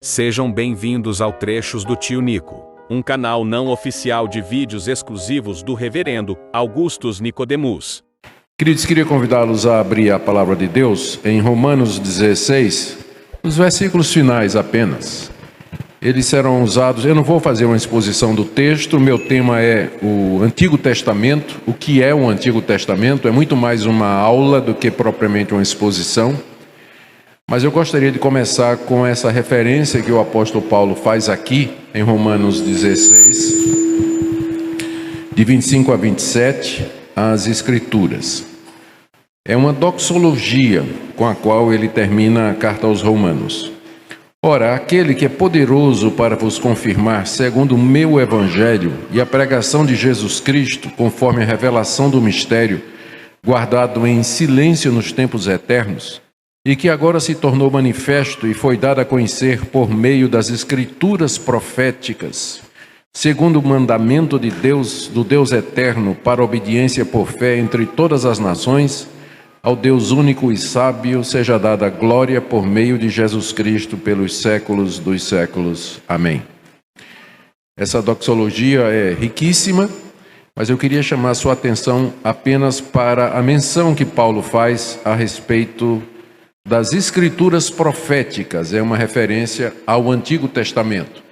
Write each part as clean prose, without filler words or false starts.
Sejam bem-vindos ao Trechos do Tio Nico, um canal não oficial de vídeos exclusivos do Reverendo Augustus Nicodemus. Queridos, queria convidá-los a abrir a palavra de Deus em Romanos 16, nos versículos finais apenas. Eles serão usados, eu não vou fazer uma exposição do texto, o meu tema é o Antigo Testamento. O que é o Antigo Testamento? É muito mais uma aula do que propriamente uma exposição. Mas eu gostaria de começar com essa referência que o apóstolo Paulo faz aqui, em Romanos 16, de 25 a 27, as Escrituras. É uma doxologia com a qual ele termina a carta aos Romanos. Ora, aquele que é poderoso para vos confirmar, segundo o meu evangelho e a pregação de Jesus Cristo, conforme a revelação do mistério, guardado em silêncio nos tempos eternos, e que agora se tornou manifesto e foi dado a conhecer por meio das Escrituras proféticas, segundo o mandamento de Deus, do Deus eterno, para obediência por fé entre todas as nações, ao Deus único e sábio seja dada a glória por meio de Jesus Cristo pelos séculos dos séculos. Amém. Essa doxologia é riquíssima, mas eu queria chamar a sua atenção apenas para a menção que Paulo faz a respeito das Escrituras proféticas. É uma referência ao Antigo Testamento.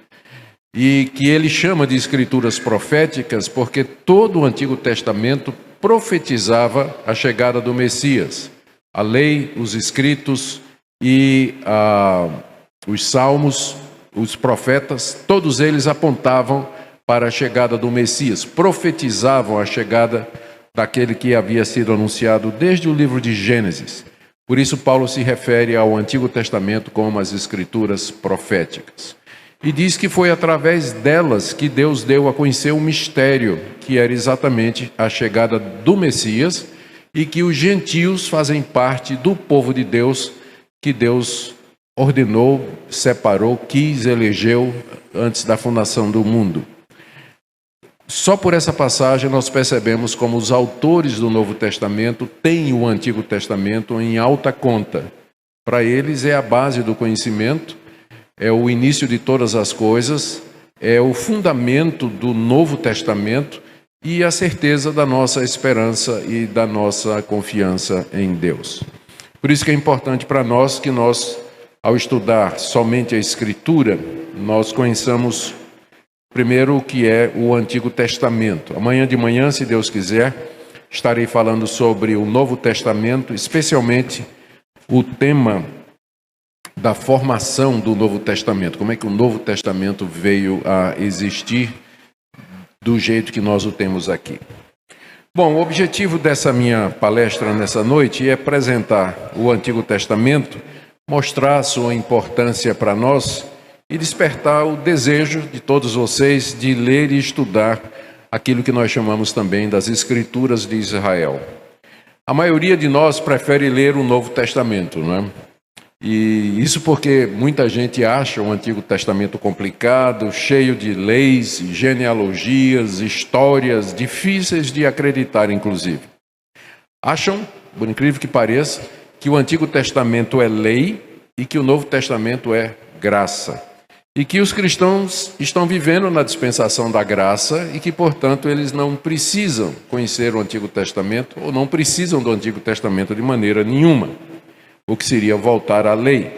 E que ele chama de Escrituras proféticas porque todo o Antigo Testamento profetizava a chegada do Messias. A lei, os escritos e os salmos, os profetas, todos eles apontavam para a chegada do Messias, profetizavam a chegada daquele que havia sido anunciado desde o livro de Gênesis. Por isso Paulo se refere ao Antigo Testamento como as Escrituras proféticas. E diz que foi através delas que Deus deu a conhecer o mistério, que era exatamente a chegada do Messias, e que os gentios fazem parte do povo de Deus, que Deus ordenou, separou, quis, elegeu antes da fundação do mundo. Só por essa passagem nós percebemos como os autores do Novo Testamento têm o Antigo Testamento em alta conta. Para eles é a base do conhecimento, é o início de todas as coisas, é o fundamento do Novo Testamento e a certeza da nossa esperança e da nossa confiança em Deus. Por isso que é importante para nós que nós, ao estudar somente a Escritura, nós conheçamos primeiro o que é o Antigo Testamento. Amanhã de manhã, se Deus quiser, estarei falando sobre o Novo Testamento, especialmente o tema da formação do Novo Testamento. Como é que o Novo Testamento veio a existir do jeito que nós o temos aqui. Bom, o objetivo dessa minha palestra nessa noite é apresentar o Antigo Testamento, mostrar a sua importância para nós e despertar o desejo de todos vocês de ler e estudar aquilo que nós chamamos também das Escrituras de Israel. A maioria de nós prefere ler o Novo Testamento, não é? E isso porque muita gente acha o Antigo Testamento complicado, cheio de leis, genealogias, histórias difíceis de acreditar, inclusive. Acham, por incrível que pareça, que o Antigo Testamento é lei e que o Novo Testamento é graça. E que os cristãos estão vivendo na dispensação da graça e que, portanto, eles não precisam conhecer o Antigo Testamento ou não precisam do Antigo Testamento de maneira nenhuma, o que seria voltar à lei.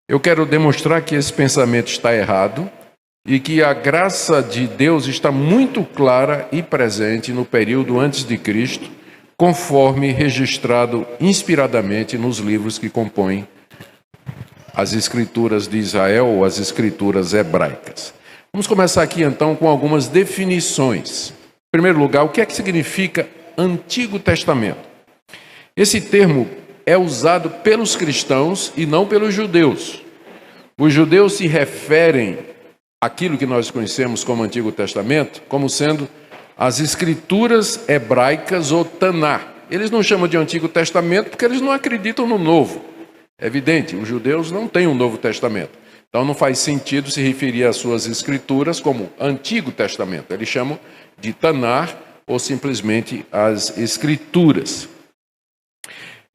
Eu quero demonstrar que esse pensamento está errado e que a graça de Deus está muito clara e presente no período antes de Cristo, conforme registrado inspiradamente nos livros que compõem as Escrituras de Israel ou as Escrituras hebraicas. Vamos começar aqui então com algumas definições. Em primeiro lugar, o que é que significa Antigo Testamento? Esse termo é usado pelos cristãos e não pelos judeus. Os judeus se referem àquilo que nós conhecemos como Antigo Testamento como sendo as Escrituras hebraicas ou Taná. Eles não chamam de Antigo Testamento porque eles não acreditam no Novo. É evidente, os judeus não têm um Novo Testamento. Então não faz sentido se referir às suas Escrituras como Antigo Testamento. Eles chamam de Taná ou simplesmente as Escrituras.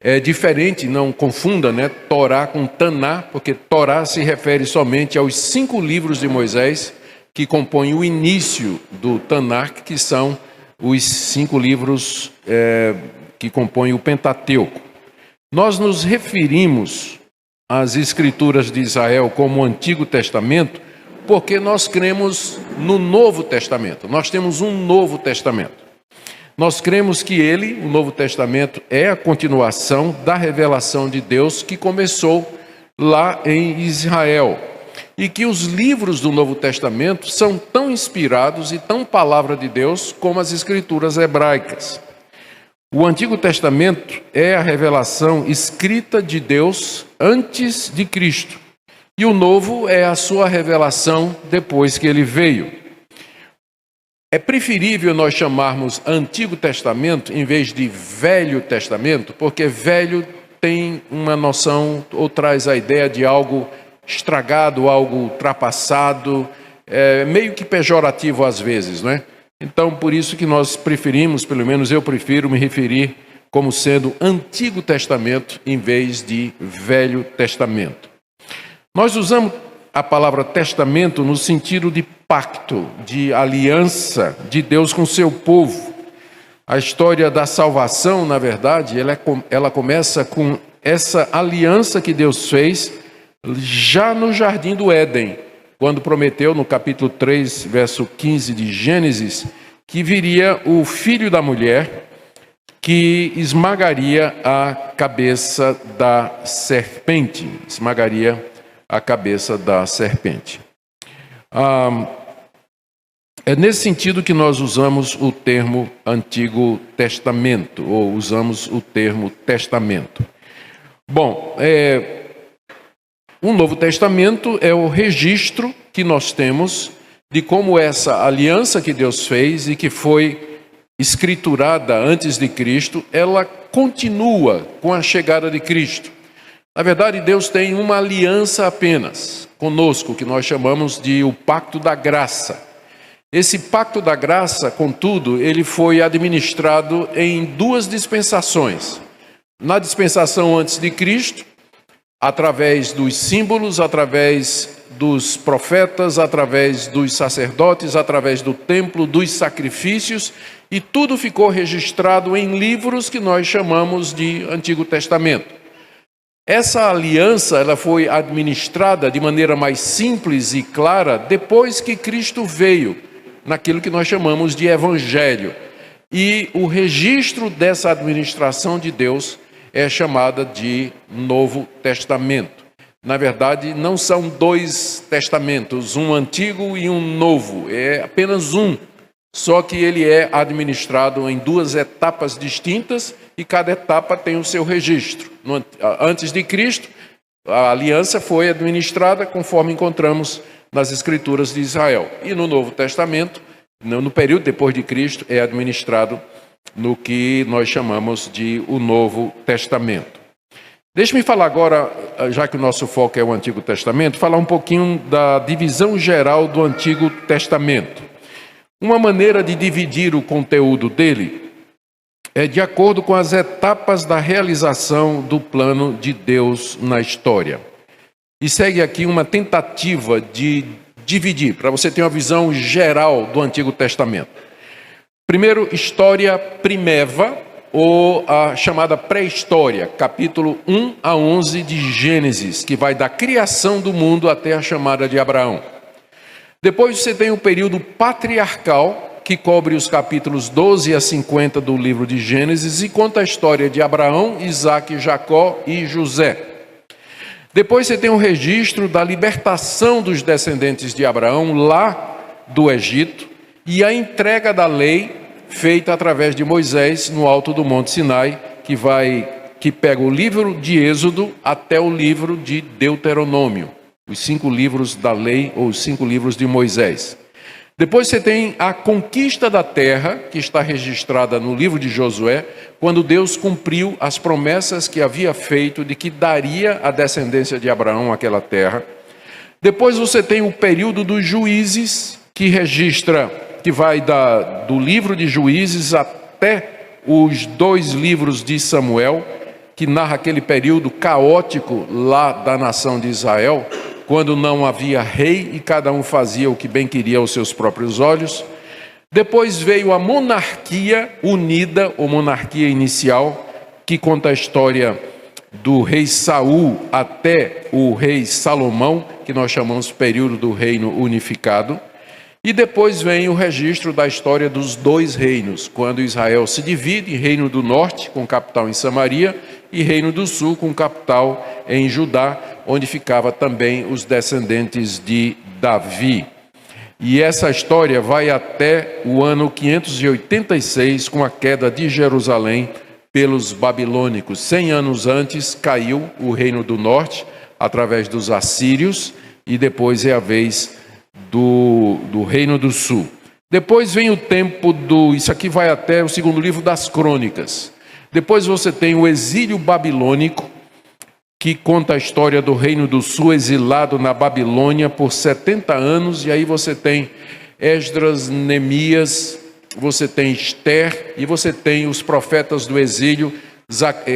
É diferente, não confunda, né, Torá com Taná, porque Torá se refere somente aos 5 livros de Moisés que compõem o início do Tanakh, que são os 5 livros que compõem o Pentateuco. Nós nos referimos às Escrituras de Israel como o Antigo Testamento porque nós cremos no Novo Testamento. Nós temos um Novo Testamento. Nós cremos que ele, o Novo Testamento, é a continuação da revelação de Deus que começou lá em Israel. E que os livros do Novo Testamento são tão inspirados e tão palavra de Deus como as Escrituras hebraicas. O Antigo Testamento é a revelação escrita de Deus antes de Cristo. E o Novo é a sua revelação depois que ele veio. É preferível nós chamarmos Antigo Testamento em vez de Velho Testamento, porque velho tem uma noção ou traz a ideia de algo estragado, algo ultrapassado, meio que pejorativo às vezes, não é? Então, por isso que nós preferimos, pelo menos eu prefiro me referir como sendo Antigo Testamento em vez de Velho Testamento. Nós usamos a palavra testamento no sentido de pacto, de aliança de Deus com seu povo. A história da salvação, na verdade, ela começa com essa aliança que Deus fez já no Jardim do Éden, quando prometeu no capítulo 3, verso 15 de Gênesis, que viria o filho da mulher que esmagaria a cabeça da serpente. É nesse sentido que nós usamos o termo Antigo Testamento, ou usamos o termo testamento. Bom, o Novo Testamento é o registro que nós temos de como essa aliança que Deus fez e que foi escriturada antes de Cristo, ela continua com a chegada de Cristo. Na verdade, Deus tem uma aliança apenas conosco, que nós chamamos de o Pacto da Graça. Esse Pacto da Graça, contudo, ele foi administrado em 2 dispensações. Na dispensação antes de Cristo, através dos símbolos, através dos profetas, através dos sacerdotes, através do templo, dos sacrifícios, e tudo ficou registrado em livros que nós chamamos de Antigo Testamento. Essa aliança ela foi administrada de maneira mais simples e clara depois que Cristo veio, naquilo que nós chamamos de Evangelho. E o registro dessa administração de Deus é chamada de Novo Testamento. Na verdade, não são 2 testamentos, um antigo e um novo, é apenas um. Só que ele é administrado em 2 etapas distintas e cada etapa tem o seu registro. Antes de Cristo, a aliança foi administrada conforme encontramos nas Escrituras de Israel. E no Novo Testamento, no período depois de Cristo, é administrado no que nós chamamos de o Novo Testamento. Deixe-me falar agora, já que o nosso foco é o Antigo Testamento, falar um pouquinho da divisão geral do Antigo Testamento. Uma maneira de dividir o conteúdo dele é de acordo com as etapas da realização do plano de Deus na história. E segue aqui uma tentativa de dividir, para você ter uma visão geral do Antigo Testamento. Primeiro, história primeva, ou a chamada pré-história, capítulo 1 a 11 de Gênesis, que vai da criação do mundo até a chamada de Abraão. Depois você tem o período patriarcal, que cobre os capítulos 12 a 50 do livro de Gênesis e conta a história de Abraão, Isaque, Jacó e José. Depois você tem um registro da libertação dos descendentes de Abraão lá do Egito e a entrega da lei feita através de Moisés no alto do Monte Sinai, que pega o livro de Êxodo até o livro de Deuteronômio, os 5 livros da lei ou os 5 livros de Moisés. Depois você tem a conquista da terra, que está registrada no livro de Josué, quando Deus cumpriu as promessas que havia feito de que daria à descendência de Abraão aquela terra. Depois você tem o período dos juízes, que vai do livro de Juízes até os 2 livros de Samuel, que narra aquele período caótico lá da nação de Israel, quando não havia rei e cada um fazia o que bem queria aos seus próprios olhos. Depois veio a monarquia unida, ou monarquia inicial, que conta a história do rei Saul até o rei Salomão, que nós chamamos período do reino unificado. E depois vem o registro da história dos dois reinos, quando Israel se divide em reino do norte, com capital em Samaria, e reino do sul, com capital em Judá, onde ficava também os descendentes de Davi. E essa história vai até o ano 586, com a queda de Jerusalém pelos babilônicos. 100 anos antes caiu o reino do norte, através dos assírios, e depois é a vez do reino do sul. Depois vem o tempo isso aqui vai até o segundo livro das Crônicas. Depois você tem o exílio babilônico, que conta a história do reino do sul exilado na Babilônia por 70 anos, e aí você tem Esdras, Neemias, você tem Ester, e você tem os profetas do exílio,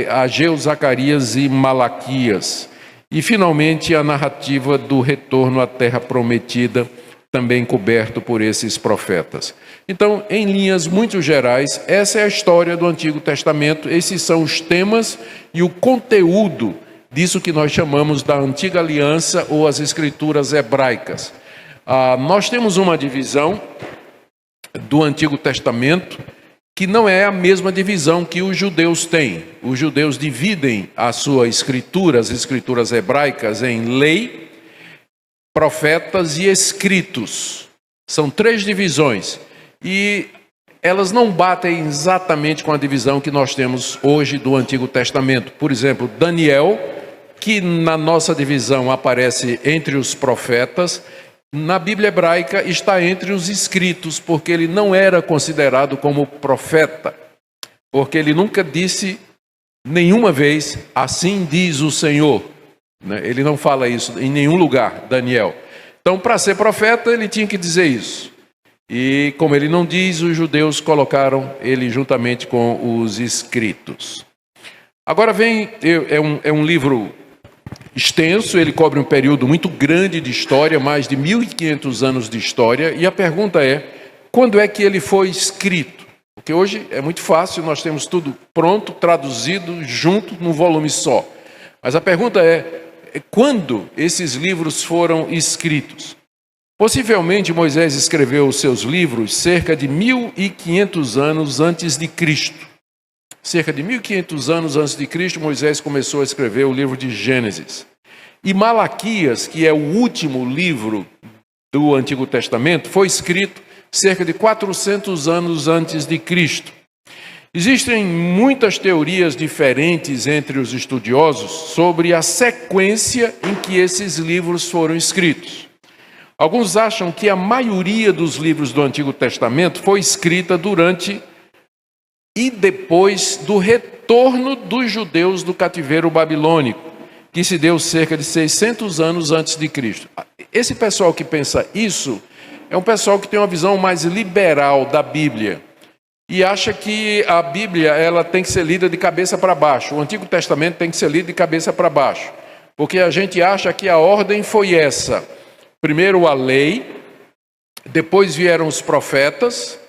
Ageu, Zacarias e Malaquias. E finalmente a narrativa do retorno à terra prometida, também coberto por esses profetas. Então, em linhas muito gerais, essa é a história do Antigo Testamento, esses são os temas e o conteúdo disso que nós chamamos da Antiga Aliança ou as Escrituras Hebraicas. Nós temos uma divisão do Antigo Testamento que não é a mesma divisão que os judeus têm. Os judeus dividem a sua escritura, as escrituras hebraicas, em lei, profetas e escritos. São 3 divisões. E elas não batem exatamente com a divisão que nós temos hoje do Antigo Testamento. Por exemplo, Daniel, que na nossa divisão aparece entre os profetas, na Bíblia hebraica está entre os escritos, porque ele não era considerado como profeta, porque ele nunca disse nenhuma vez, assim diz o Senhor. Ele não fala isso em nenhum lugar, Daniel. Então, para ser profeta, ele tinha que dizer isso. E como ele não diz, os judeus colocaram ele juntamente com os escritos. Agora vem, é um livro extenso, ele cobre um período muito grande de história, mais de 1500 anos de história, e a pergunta é, quando é que ele foi escrito? Porque hoje é muito fácil, nós temos tudo pronto, traduzido, junto, num volume só. Mas a pergunta é, quando esses livros foram escritos? Possivelmente Moisés escreveu os seus livros cerca de 1500 anos antes de Cristo. Cerca de 1500 anos antes de Cristo, Moisés começou a escrever o livro de Gênesis. E Malaquias, que é o último livro do Antigo Testamento, foi escrito cerca de 400 anos antes de Cristo. Existem muitas teorias diferentes entre os estudiosos sobre a sequência em que esses livros foram escritos. Alguns acham que a maioria dos livros do Antigo Testamento foi escrita durante e depois do retorno dos judeus do cativeiro babilônico, que se deu cerca de 600 anos antes de Cristo. Esse pessoal que pensa isso é um pessoal que tem uma visão mais liberal da Bíblia e acha que a Bíblia ela tem que ser lida de cabeça para baixo. O Antigo Testamento tem que ser lido de cabeça para baixo, porque a gente acha que a ordem foi essa. Primeiro a lei, depois vieram os profetas.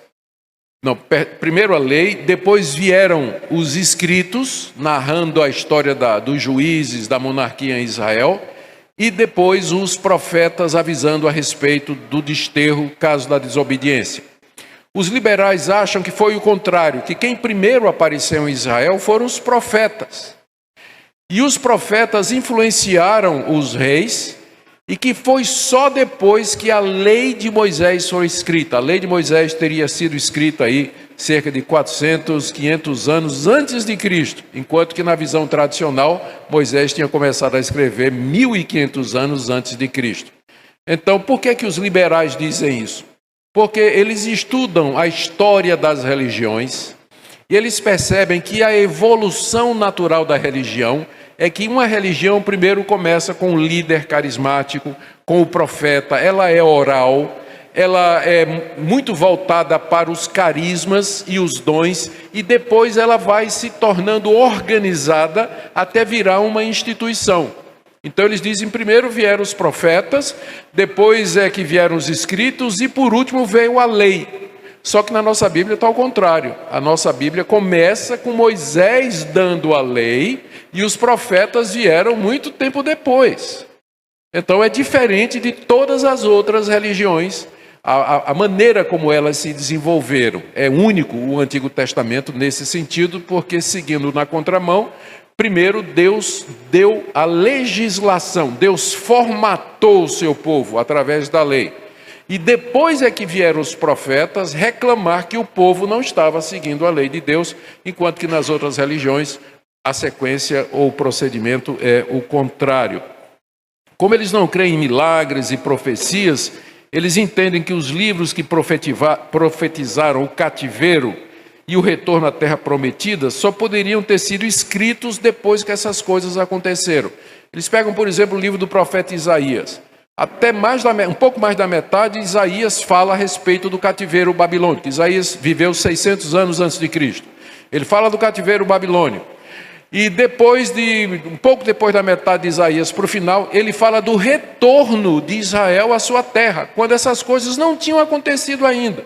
Primeiro a lei, depois vieram os escritos, narrando a história dos juízes, da monarquia em Israel, e depois os profetas avisando a respeito do desterro, caso da desobediência. Os liberais acham que foi o contrário, que quem primeiro apareceu em Israel foram os profetas. E os profetas influenciaram os reis, e que foi só depois que a lei de Moisés foi escrita. A lei de Moisés teria sido escrita aí cerca de 400, 500 anos antes de Cristo, enquanto que na visão tradicional, Moisés tinha começado a escrever 1500 anos antes de Cristo. Então, por que os liberais dizem isso? Porque eles estudam a história das religiões e eles percebem que a evolução natural da religião é que uma religião primeiro começa com um líder carismático, com o profeta, ela é oral, ela é muito voltada para os carismas e os dons, e depois ela vai se tornando organizada até virar uma instituição. Então eles dizem, primeiro vieram os profetas, depois é que vieram os escritos, e por último veio a lei. Só que na nossa Bíblia está ao contrário. A nossa Bíblia começa com Moisés dando a lei, e os profetas vieram muito tempo depois. Então é diferente de todas as outras religiões. A maneira como elas se desenvolveram é único o Antigo Testamento nesse sentido, porque seguindo na contramão, primeiro Deus deu a legislação, Deus formatou o seu povo através da lei. E depois é que vieram os profetas reclamar que o povo não estava seguindo a lei de Deus, enquanto que nas outras religiões a sequência ou o procedimento é o contrário. Como eles não creem em milagres e profecias, eles entendem que os livros que profetizaram o cativeiro e o retorno à terra prometida só poderiam ter sido escritos depois que essas coisas aconteceram. Eles pegam, por exemplo, o livro do profeta Isaías. Até um pouco mais da metade, Isaías fala a respeito do cativeiro babilônico. Isaías viveu 600 anos antes de Cristo. Ele fala do cativeiro babilônico. E um pouco depois da metade de Isaías para o final, ele fala do retorno de Israel à sua terra, quando essas coisas não tinham acontecido ainda.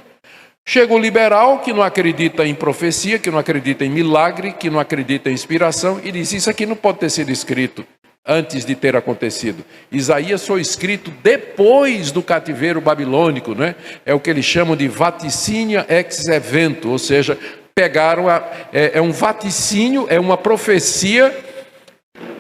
Chega o liberal que não acredita em profecia, que não acredita em milagre, que não acredita em inspiração, e diz, isso aqui não pode ter sido escrito antes de ter acontecido. Isaías foi escrito depois do cativeiro babilônico, né? É o que eles chamam de vaticínia ex evento, ou seja, pegaram, um vaticínio, é uma profecia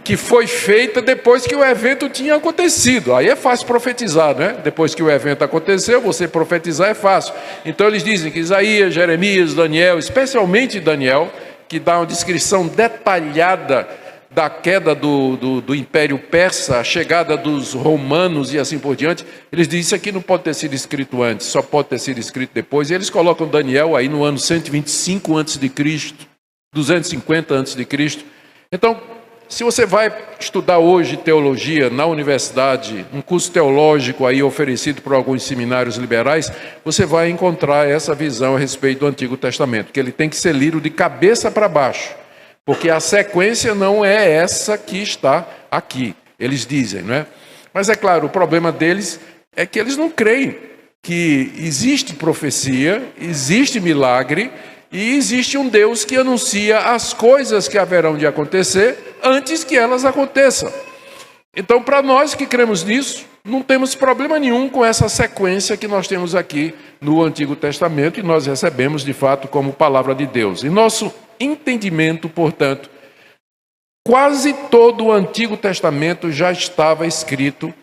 que foi feita depois que o evento tinha acontecido. Aí é fácil profetizar, né? Depois que o evento aconteceu, você profetizar é fácil. Então eles dizem que Isaías, Jeremias, Daniel, especialmente Daniel, que dá uma descrição detalhada da queda do Império Persa, a chegada dos romanos e assim por diante, eles dizem, isso aqui não pode ter sido escrito antes, só pode ter sido escrito depois. E eles colocam Daniel aí no ano 125 a.C., 250 a.C. Então, se você vai estudar hoje teologia na universidade, um curso teológico aí oferecido por alguns seminários liberais, você vai encontrar essa visão a respeito do Antigo Testamento, que ele tem que ser lido de cabeça para baixo, porque a sequência não é essa que está aqui, eles dizem, não é? Mas é claro, o problema deles é que eles não creem que existe profecia, existe milagre e existe um Deus que anuncia as coisas que haverão de acontecer antes que elas aconteçam. Então, para nós que cremos nisso, não temos problema nenhum com essa sequência que nós temos aqui no Antigo Testamento e nós recebemos de fato como palavra de Deus. Em nosso entendimento, portanto, quase todo o Antigo Testamento já estava escrito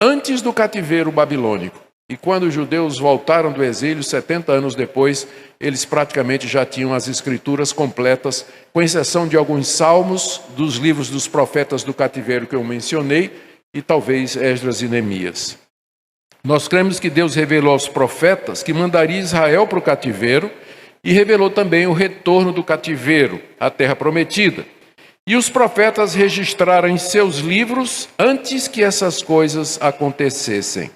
antes do cativeiro babilônico. E quando os judeus voltaram do exílio, 70 anos depois, eles praticamente já tinham as escrituras completas, com exceção de alguns salmos, dos livros dos profetas do cativeiro que eu mencionei, e talvez Esdras e Neemias. Nós cremos que Deus revelou aos profetas que mandaria Israel para o cativeiro, e revelou também o retorno do cativeiro à terra prometida. E os profetas registraram em seus livros antes que essas coisas acontecessem.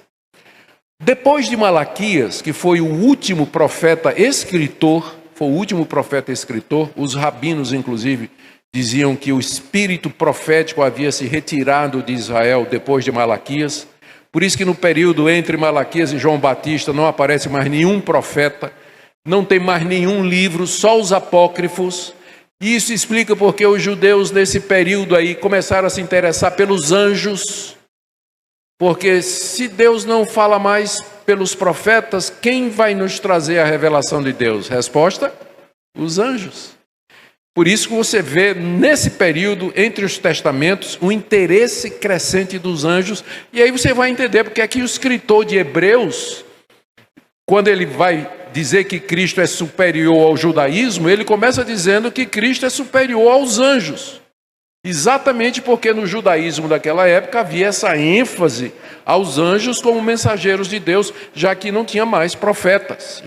Depois de Malaquias, que foi o último profeta escritor, os rabinos, inclusive, diziam que o espírito profético havia se retirado de Israel depois de Malaquias. Por isso que no período entre Malaquias e João Batista não aparece mais nenhum profeta, não tem mais nenhum livro, só os apócrifos. E isso explica porque os judeus nesse período aí começaram a se interessar pelos anjos. Porque se Deus não fala mais pelos profetas, quem vai nos trazer a revelação de Deus? Resposta: os anjos. Por isso que você vê nesse período, entre os testamentos, um interesse crescente dos anjos. E aí você vai entender porque é que o escritor de Hebreus, quando ele vai dizer que Cristo é superior ao judaísmo, ele começa dizendo que Cristo é superior aos anjos. Exatamente porque no judaísmo daquela época havia essa ênfase aos anjos como mensageiros de Deus, já que não tinha mais profetas.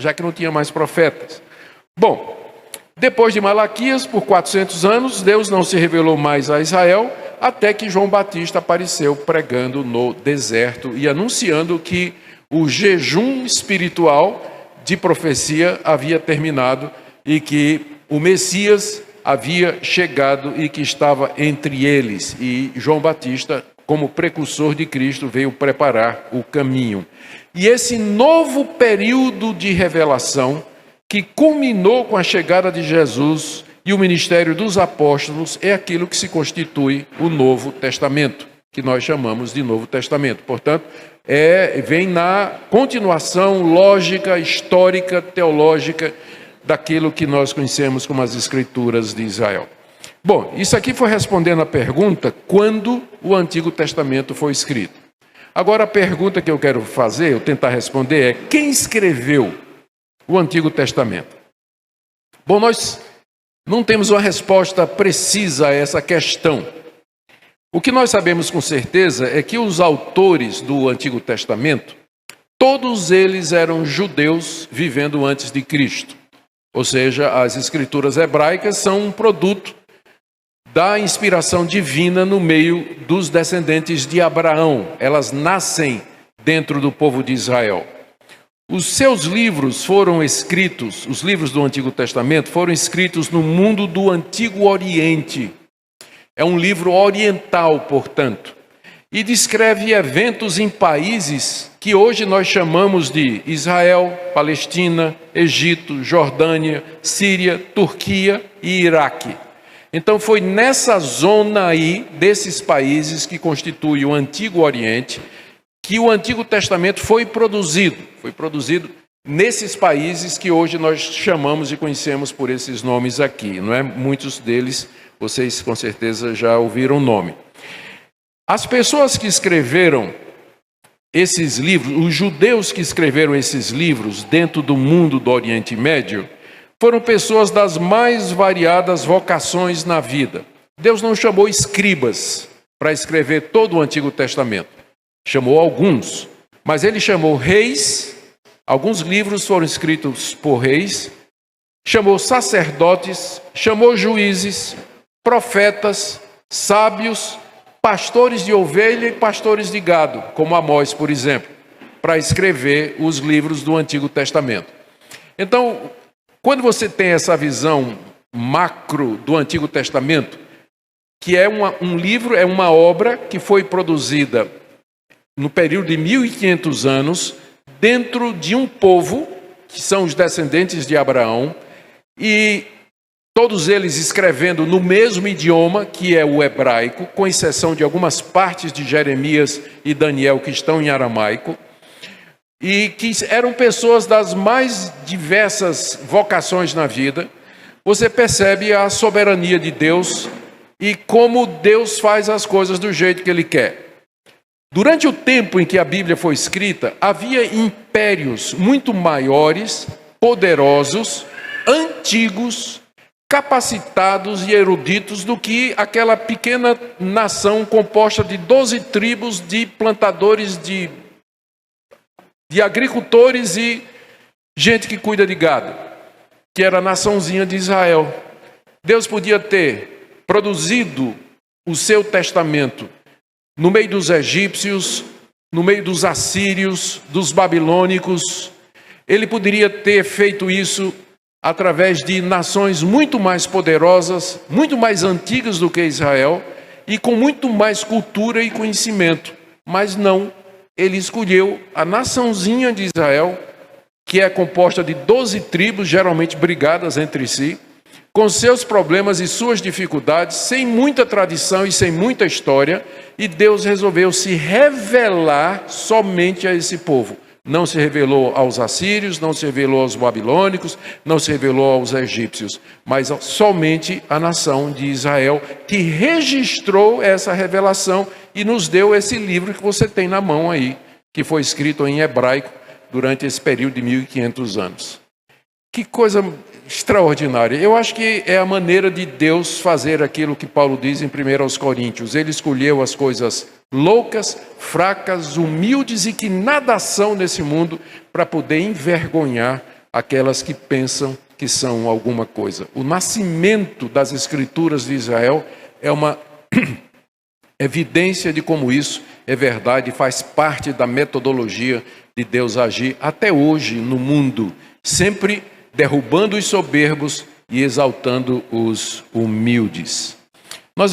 Bom, depois de Malaquias, por 400 anos, Deus não se revelou mais a Israel, até que João Batista apareceu pregando no deserto e anunciando que o jejum espiritual de profecia havia terminado e que o Messias havia chegado e que estava entre eles. E João Batista, como precursor de Cristo, veio preparar o caminho. E esse novo período de revelação, que culminou com a chegada de Jesus e o ministério dos apóstolos, é aquilo que se constitui o Novo Testamento, que nós chamamos de Novo Testamento. Portanto, vem na continuação lógica, histórica, teológica daquilo que nós conhecemos como as Escrituras de Israel. Bom, isso aqui foi respondendo a pergunta quando o Antigo Testamento foi escrito. Agora a pergunta que eu quero fazer, eu tentar responder, é: quem escreveu o Antigo Testamento? Bom, nós não temos uma resposta precisa a essa questão. O que nós sabemos com certeza é que os autores do Antigo Testamento, todos eles eram judeus vivendo antes de Cristo. Ou seja, as escrituras hebraicas são um produto da inspiração divina no meio dos descendentes de Abraão. Elas nascem dentro do povo de Israel. Os seus livros foram escritos, os livros do Antigo Testamento foram escritos no mundo do Antigo Oriente. É um livro oriental, portanto, e descreve eventos em países que hoje nós chamamos de Israel, Palestina, Egito, Jordânia, Síria, Turquia e Iraque. Então foi nessa zona aí, desses países que constitui o Antigo Oriente, que o Antigo Testamento foi produzido. Foi produzido nesses países que hoje nós chamamos e conhecemos por esses nomes aqui, não é? Muitos deles vocês com certeza já ouviram o nome. As pessoas que escreveram esses livros, os judeus que escreveram esses livros dentro do mundo do Oriente Médio, foram pessoas das mais variadas vocações na vida. Deus não chamou escribas para escrever todo o Antigo Testamento. Chamou alguns, mas ele chamou reis, alguns livros foram escritos por reis, chamou sacerdotes, chamou juízes, profetas, sábios, pastores de ovelha e pastores de gado, como Amós, por exemplo, para escrever os livros do Antigo Testamento. Então, quando você tem essa visão macro do Antigo Testamento, que é um livro, é uma obra que foi produzida no período de 1500 anos, dentro de um povo, que são os descendentes de Abraão, e todos eles escrevendo no mesmo idioma, que é o hebraico, com exceção de algumas partes de Jeremias e Daniel que estão em aramaico, e que eram pessoas das mais diversas vocações na vida. Você percebe a soberania de Deus e como Deus faz as coisas do jeito que Ele quer. Durante o tempo em que a Bíblia foi escrita, havia impérios muito maiores, poderosos, antigos, capacitados e eruditos do que aquela pequena nação composta de 12 tribos de plantadores, de agricultores e gente que cuida de gado, que era a naçãozinha de Israel. Deus podia ter produzido o seu testamento no meio dos egípcios, no meio dos assírios, dos babilônicos. Ele poderia ter feito isso através de nações muito mais poderosas, muito mais antigas do que Israel e com muito mais cultura e conhecimento. Mas não, ele escolheu a naçãozinha de Israel, que é composta de 12 tribos, geralmente brigadas entre si, com seus problemas e suas dificuldades, sem muita tradição e sem muita história, e Deus resolveu se revelar somente a esse povo. Não se revelou aos assírios, não se revelou aos babilônicos, não se revelou aos egípcios, mas somente a nação de Israel, que registrou essa revelação e nos deu esse livro que você tem na mão aí, que foi escrito em hebraico durante esse período de 1500 anos. Que coisa extraordinária. Eu acho que é a maneira de Deus fazer aquilo que Paulo diz em 1 Coríntios. Ele escolheu as coisas loucas, fracas, humildes e que nada são nesse mundo para poder envergonhar aquelas que pensam que são alguma coisa. O nascimento das Escrituras de Israel é uma evidência de como isso é verdade, faz parte da metodologia de Deus agir até hoje no mundo, sempre derrubando os soberbos e exaltando os humildes. Nós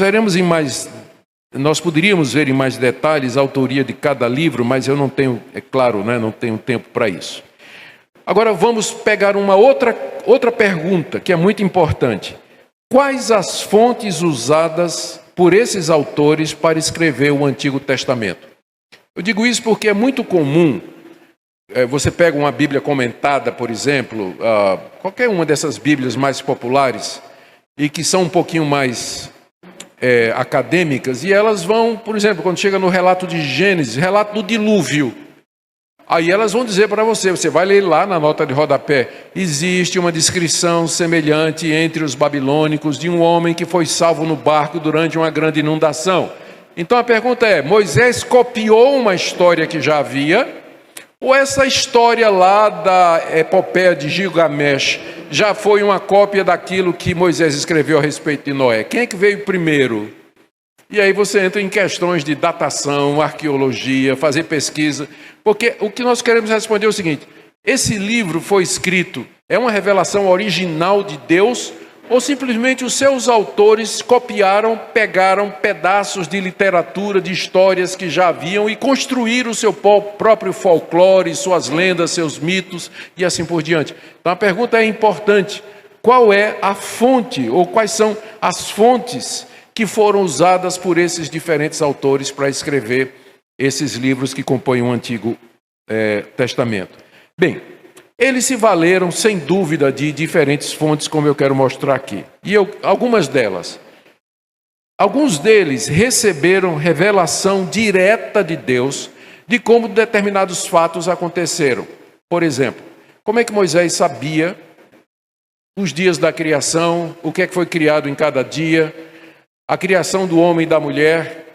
poderíamos ver em mais detalhes a autoria de cada livro, mas eu não tenho, é claro, não tenho tempo para isso. Agora vamos pegar uma outra pergunta que é muito importante. Quais as fontes usadas por esses autores para escrever o Antigo Testamento? Eu digo isso porque é muito comum, você pega uma Bíblia comentada, por exemplo, qualquer uma dessas Bíblias mais populares, e que são um pouquinho mais acadêmicas, e elas vão, por exemplo, quando chega no relato de Gênesis, relato do dilúvio, aí elas vão dizer para você vai ler lá na nota de rodapé, existe uma descrição semelhante entre os babilônicos de um homem que foi salvo no barco durante uma grande inundação. Então a pergunta é, Moisés copiou uma história que já havia, ou essa história lá da epopeia de Gilgamesh já foi uma cópia daquilo que Moisés escreveu a respeito de Noé? Quem é que veio primeiro? E aí você entra em questões de datação, arqueologia, fazer pesquisa, porque o que nós queremos responder é o seguinte: esse livro foi escrito, é uma revelação original de Deus, ou simplesmente os seus autores copiaram, pegaram pedaços de literatura, de histórias que já haviam e construíram o seu próprio folclore, suas lendas, seus mitos e assim por diante? Então a pergunta é importante: qual é a fonte, ou quais são as fontes que foram usadas por esses diferentes autores para escrever esses livros que compõem o Antigo Testamento? Bem, eles se valeram, sem dúvida, de diferentes fontes, como eu quero mostrar aqui. E algumas delas. Alguns deles receberam revelação direta de Deus de como determinados fatos aconteceram. Por exemplo, como é que Moisés sabia os dias da criação, o que é que foi criado em cada dia, a criação do homem e da mulher.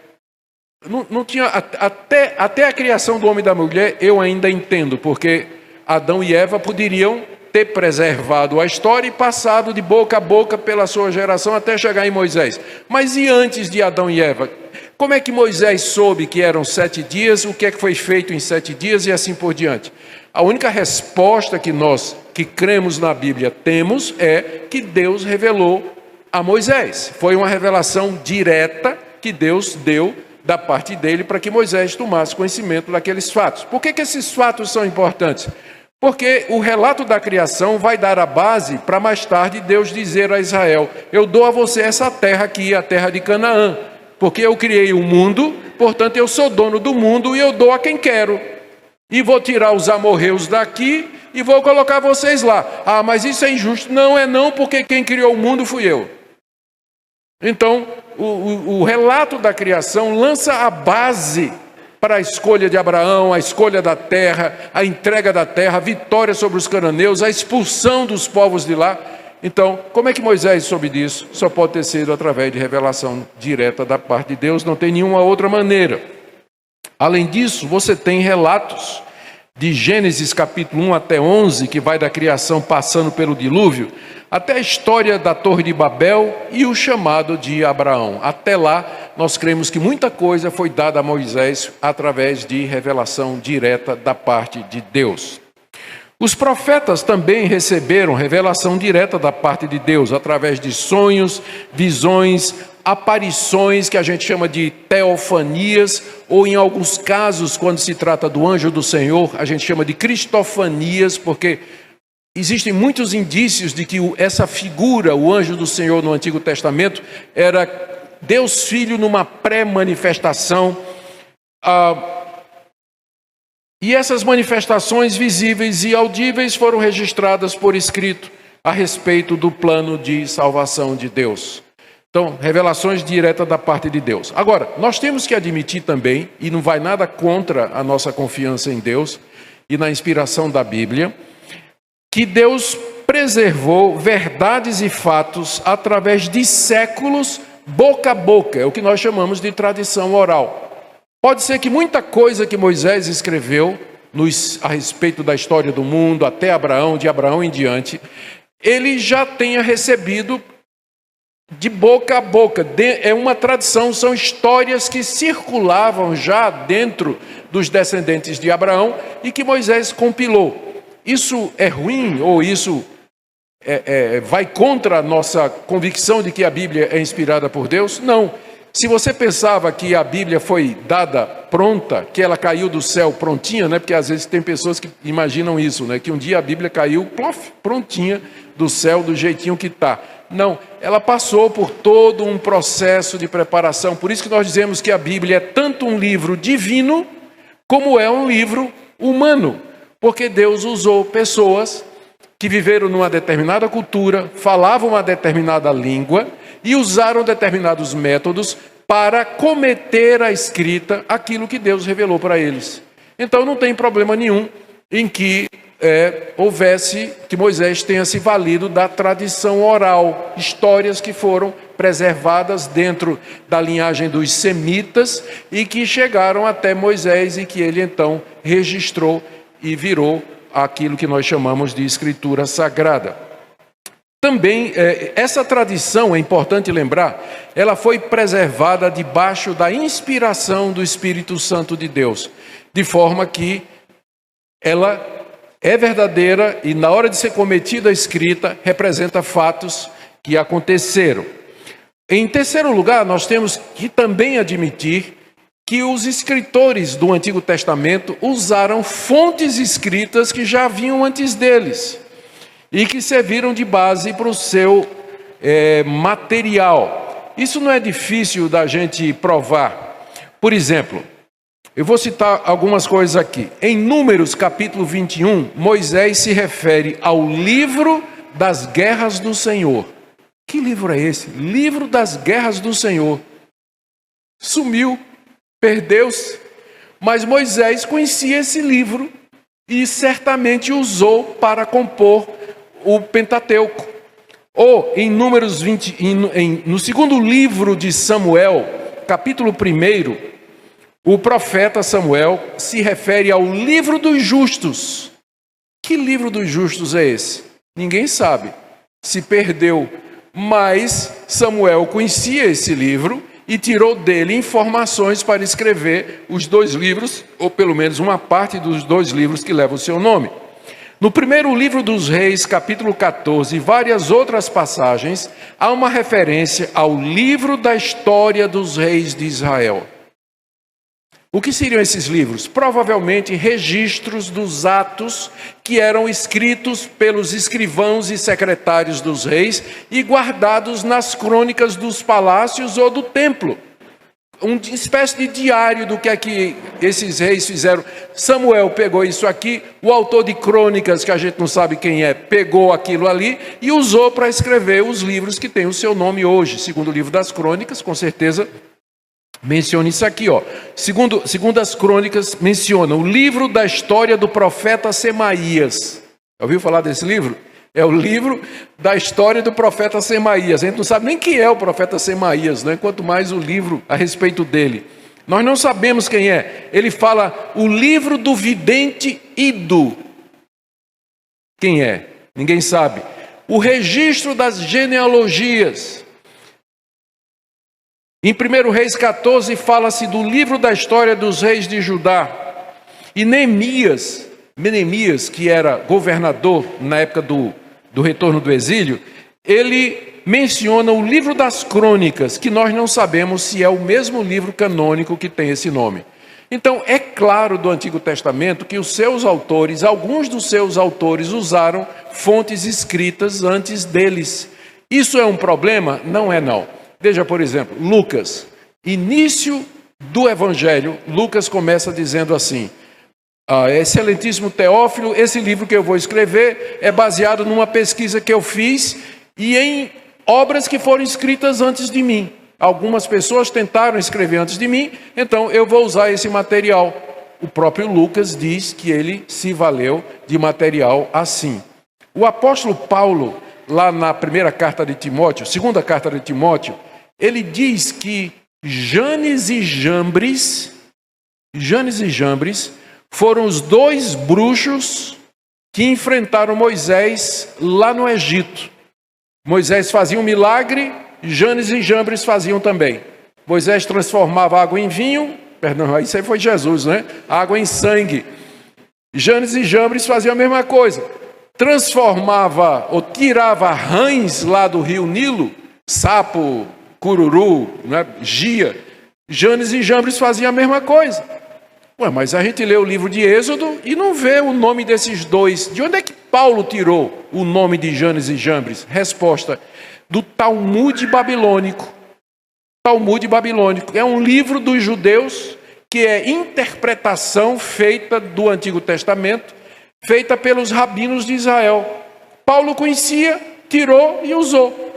Não tinha, até a criação do homem e da mulher eu ainda entendo, porque Adão e Eva poderiam ter preservado a história e passado de boca a boca pela sua geração até chegar em Moisés. Mas e antes de Adão e Eva? Como é que Moisés soube que eram 7 dias, o que é que foi feito em 7 dias e assim por diante? A única resposta que nós, que cremos na Bíblia, temos é que Deus revelou a Moisés. Foi uma revelação direta que Deus deu da parte dele para que Moisés tomasse conhecimento daqueles fatos. Por que esses fatos são importantes? Porque o relato da criação vai dar a base para mais tarde Deus dizer a Israel: eu dou a você essa terra aqui, a terra de Canaã, porque eu criei o mundo, portanto eu sou dono do mundo e eu dou a quem quero. E vou tirar os amorreus daqui e vou colocar vocês lá. Ah, mas isso é injusto. Não é não, porque quem criou o mundo fui eu. Então, o relato da criação lança a base para a escolha de Abraão, a escolha da terra, a entrega da terra, a vitória sobre os cananeus, a expulsão dos povos de lá. Então, como é que Moisés soube disso? Só pode ter sido através de revelação direta da parte de Deus, não tem nenhuma outra maneira. Além disso, você tem relatos de Gênesis capítulo 1 até 11, que vai da criação passando pelo dilúvio, até a história da Torre de Babel e o chamado de Abraão. Até lá, nós cremos que muita coisa foi dada a Moisés através de revelação direta da parte de Deus. Os profetas também receberam revelação direta da parte de Deus, através de sonhos, visões, aparições, que a gente chama de teofanias, ou em alguns casos, quando se trata do anjo do Senhor, a gente chama de cristofanias, porque existem muitos indícios de que essa figura, o anjo do Senhor no Antigo Testamento, era Deus Filho numa pré-manifestação. E essas manifestações visíveis e audíveis foram registradas por escrito a respeito do plano de salvação de Deus. Então, revelações diretas da parte de Deus. Agora, nós temos que admitir também, e não vai nada contra a nossa confiança em Deus e na inspiração da Bíblia, que Deus preservou verdades e fatos através de séculos, boca a boca, é o que nós chamamos de tradição oral. Pode ser que muita coisa que Moisés escreveu a respeito da história do mundo, até Abraão, de Abraão em diante, ele já tenha recebido de boca a boca, é uma tradição, são histórias que circulavam já dentro dos descendentes de Abraão e que Moisés compilou. Isso é ruim ou isso vai contra a nossa convicção de que a Bíblia é inspirada por Deus? Não. Se você pensava que a Bíblia foi dada pronta, que ela caiu do céu prontinha, né? Porque às vezes tem pessoas que imaginam isso, né? Que um dia a Bíblia caiu prontinha do céu do jeitinho que está. Não, ela passou por todo um processo de preparação. Por isso que nós dizemos que a Bíblia é tanto um livro divino, como é um livro humano. Porque Deus usou pessoas que viveram numa determinada cultura, falavam uma determinada língua e usaram determinados métodos para cometer a escrita aquilo que Deus revelou para eles. Então não tem problema nenhum em que que Moisés tenha se valido da tradição oral, histórias que foram preservadas dentro da linhagem dos semitas e que chegaram até Moisés e que ele então registrou e virou aquilo que nós chamamos de escritura sagrada. Também, essa tradição, é importante lembrar, ela foi preservada debaixo da inspiração do Espírito Santo de Deus, de forma que ela é verdadeira e na hora de ser cometida a escrita, representa fatos que aconteceram. Em terceiro lugar, nós temos que também admitir que os escritores do Antigo Testamento usaram fontes escritas que já vinham antes deles e que serviram de base para o seu material. Isso não é difícil da gente provar. Por exemplo, eu vou citar algumas coisas aqui. Em Números, capítulo 21, Moisés se refere ao livro das guerras do Senhor. Que livro é esse? Livro das guerras do Senhor. Sumiu, perdeu-se. Mas Moisés conhecia esse livro e certamente usou para compor o Pentateuco. Ou em Números 20, no segundo livro de Samuel, capítulo 1, o profeta Samuel se refere ao livro dos justos. Que livro dos justos é esse? Ninguém sabe. Se perdeu. Mas Samuel conhecia esse livro e tirou dele informações para escrever os 2 livros, ou pelo menos uma parte dos 2 livros que levam o seu nome. No primeiro livro dos Reis, capítulo 14, e várias outras passagens, há uma referência ao livro da história dos reis de Israel. O que seriam esses livros? Provavelmente registros dos atos que eram escritos pelos escrivãos e secretários dos reis e guardados nas crônicas dos palácios ou do templo. Uma espécie de diário do que é que esses reis fizeram. Samuel pegou isso aqui, o autor de crônicas, que a gente não sabe quem é, pegou aquilo ali e usou para escrever os livros que têm o seu nome hoje. Segundo o livro das crônicas, com certeza, menciona isso aqui, ó. Segundo as crônicas, menciona o livro da história do profeta Semaías. Já ouviu falar desse livro? É o livro da história do profeta Semaías. A gente não sabe nem quem é o profeta Semaías, né? Quanto mais o livro a respeito dele. Nós não sabemos quem é. Ele fala o livro do vidente Ido. Quem é? Ninguém sabe. O registro das genealogias. Em 1 Reis 14 fala-se do livro da história dos reis de Judá. E Neemias, que era governador na época do retorno do exílio, ele menciona o livro das crônicas, que nós não sabemos se é o mesmo livro canônico que tem esse nome. Então, é claro do Antigo Testamento que os seus autores, alguns dos seus autores, usaram fontes escritas antes deles. Isso é um problema? Não é não. Veja, por exemplo, Lucas, início do Evangelho, Lucas começa dizendo assim: excelentíssimo Teófilo, esse livro que eu vou escrever é baseado numa pesquisa que eu fiz e em obras que foram escritas antes de mim. Algumas pessoas tentaram escrever antes de mim, então eu vou usar esse material. O próprio Lucas diz que ele se valeu de material assim. O apóstolo Paulo, lá na segunda carta de Timóteo, ele diz que Janes e Jambres foram os 2 bruxos que enfrentaram Moisés lá no Egito. Moisés fazia um milagre Janes e Jambres faziam também. Moisés transformava água em vinho, perdão, isso aí foi Jesus, né? Água em sangue. Janes e Jambres faziam a mesma coisa. Transformava ou tirava rães lá do rio Nilo, sapo, cururu, né? Gia. Janes e Jambres faziam a mesma coisa. Ué, mas a gente lê o livro de Êxodo e não vê o nome desses dois. De onde é que Paulo tirou o nome de Janes e Jambres? Resposta: do Talmud babilônico. Talmud babilônico é um livro dos judeus que é interpretação feita do Antigo Testamento, feita pelos rabinos de Israel. Paulo conhecia, tirou e usou.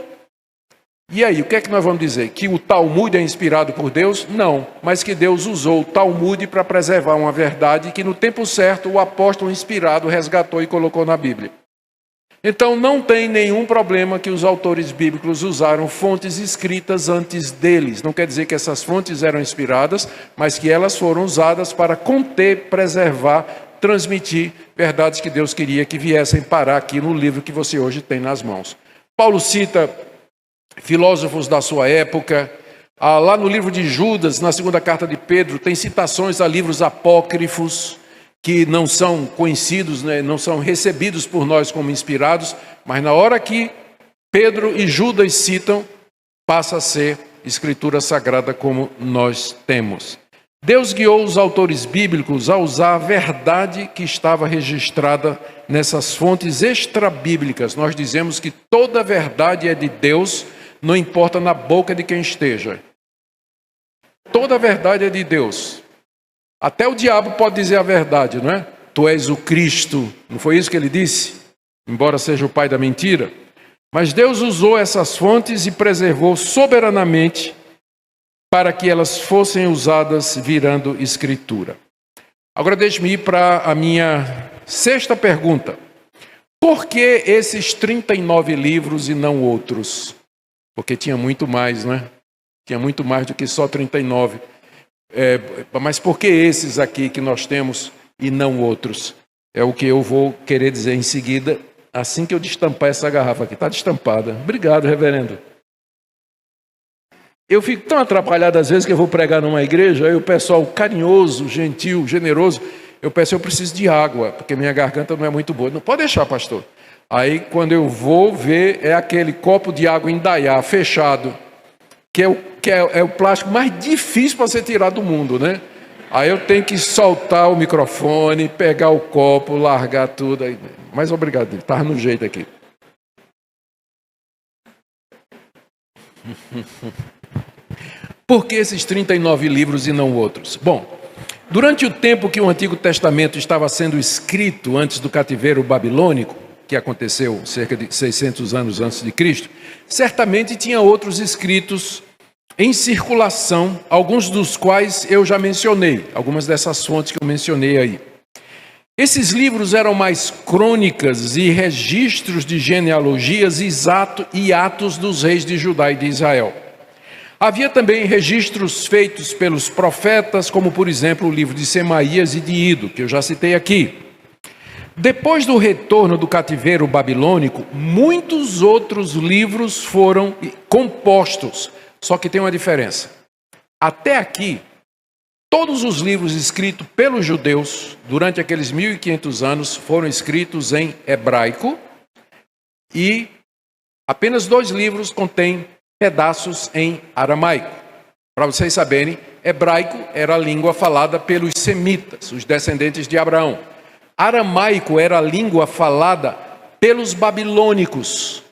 E aí, o que é que nós vamos dizer? Que o Talmud é inspirado por Deus? Não, mas que Deus usou o Talmud para preservar uma verdade que no tempo certo o apóstolo inspirado resgatou e colocou na Bíblia. Então não tem nenhum problema que os autores bíblicos usaram fontes escritas antes deles. Não quer dizer que essas fontes eram inspiradas, mas que elas foram usadas para conter, preservar, transmitir verdades que Deus queria que viessem parar aqui no livro que você hoje tem nas mãos. Paulo cita filósofos da sua época. Lá no livro de Judas, na segunda carta de Pedro, tem citações a livros apócrifos que não são conhecidos, né, não são recebidos por nós como inspirados, mas na hora que Pedro e Judas citam, passa a ser escritura sagrada como nós temos. Deus guiou os autores bíblicos a usar a verdade que estava registrada nessas fontes extrabíblicas. Nós dizemos que toda verdade é de Deus, não importa na boca de quem esteja. Toda verdade é de Deus. Até o diabo pode dizer a verdade, não é? Tu és o Cristo. Não foi isso que ele disse? Embora seja o pai da mentira. Mas Deus usou essas fontes e preservou soberanamente para que elas fossem usadas virando escritura. Agora deixe-me ir para a minha sexta pergunta. Por que esses 39 livros e não outros? Porque tinha muito mais, né? Tinha muito mais do que só 39. Mas por que esses aqui que nós temos e não outros? É o que eu vou querer dizer em seguida, assim que eu destampar essa garrafa aqui. Está destampada. Obrigado, reverendo. Eu fico tão atrapalhado às vezes que eu vou pregar numa igreja, aí o pessoal carinhoso, gentil, generoso, eu peço, eu preciso de água, porque minha garganta não é muito boa. Não pode deixar, pastor. Aí quando eu vou ver, é aquele copo de água Indaiá, fechado, que é o plástico mais difícil para você tirar do mundo, né? Aí eu tenho que soltar o microfone, pegar o copo, largar tudo. Aí. Mas obrigado, estava no jeito aqui. Por que esses 39 livros e não outros? Bom, durante o tempo que o Antigo Testamento estava sendo escrito antes do cativeiro babilônico, que aconteceu cerca de 600 anos antes de Cristo, certamente tinha outros escritos em circulação, alguns dos quais eu já mencionei, algumas dessas fontes que eu mencionei aí. Esses livros eram mais crônicas e registros de genealogias e atos dos reis de Judá e de Israel. Havia também registros feitos pelos profetas, como por exemplo o livro de Semaías e de Ido, que eu já citei aqui. Depois do retorno do cativeiro babilônico, muitos outros livros foram compostos, só que tem uma diferença. Até aqui, todos os livros escritos pelos judeus, durante aqueles 1500 anos, foram escritos em hebraico, e apenas 2 livros contêm pedaços em aramaico. Para vocês saberem, hebraico era a língua falada pelos semitas, os descendentes de Abraão. Aramaico era a língua falada pelos babilônicos.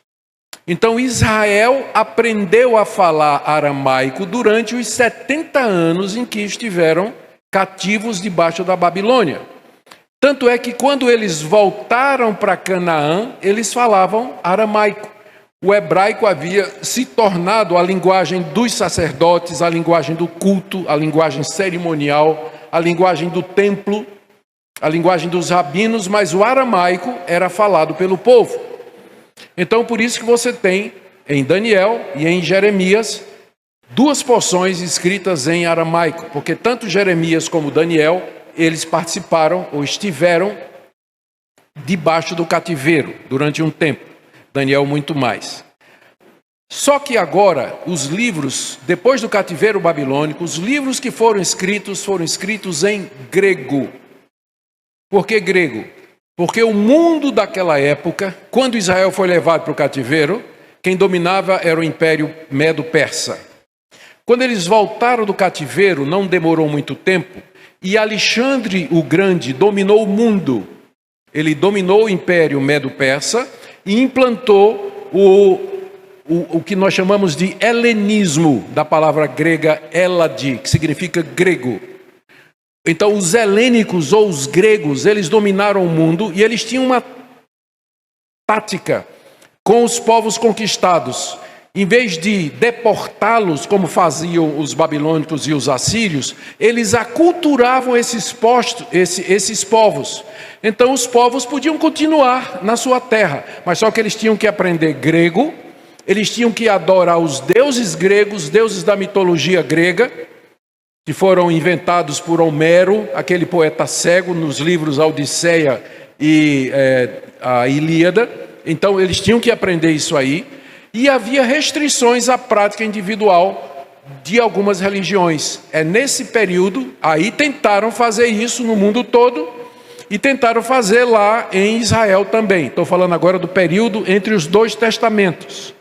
Então Israel aprendeu a falar aramaico durante os 70 anos em que estiveram cativos debaixo da Babilônia. Tanto é que quando eles voltaram para Canaã, eles falavam aramaico. O hebraico havia se tornado a linguagem dos sacerdotes, a linguagem do culto, a linguagem cerimonial, a linguagem do templo, a linguagem dos rabinos, mas o aramaico era falado pelo povo. Então, por isso que você tem em Daniel e em Jeremias 2 porções escritas em aramaico, porque tanto Jeremias como Daniel, eles participaram ou estiveram debaixo do cativeiro durante um tempo. Daniel muito mais. Só que agora, os livros, depois do cativeiro babilônico, os livros que foram escritos em grego. Por que grego? Porque o mundo daquela época, quando Israel foi levado para o cativeiro, quem dominava era o Império Medo-Persa. Quando eles voltaram do cativeiro, não demorou muito tempo, e Alexandre o Grande dominou o mundo. Ele dominou o Império Medo-Persa e implantou o que nós chamamos de helenismo, da palavra grega eladi, que significa grego. Então, os helênicos ou os gregos, eles dominaram o mundo e eles tinham uma tática com os povos conquistados. Em vez de deportá-los, como faziam os babilônicos e os assírios, eles aculturavam esses povos. Então, os povos podiam continuar na sua terra, mas só que eles tinham que aprender grego, eles tinham que adorar os deuses gregos, deuses da mitologia grega, que foram inventados por Homero, aquele poeta cego, nos livros A Odisseia e a Ilíada. Então, eles tinham que aprender isso aí. E havia restrições à prática individual de algumas religiões. É nesse período, aí tentaram fazer isso no mundo todo e tentaram fazer lá em Israel também. Estou falando agora do período entre os dois testamentos.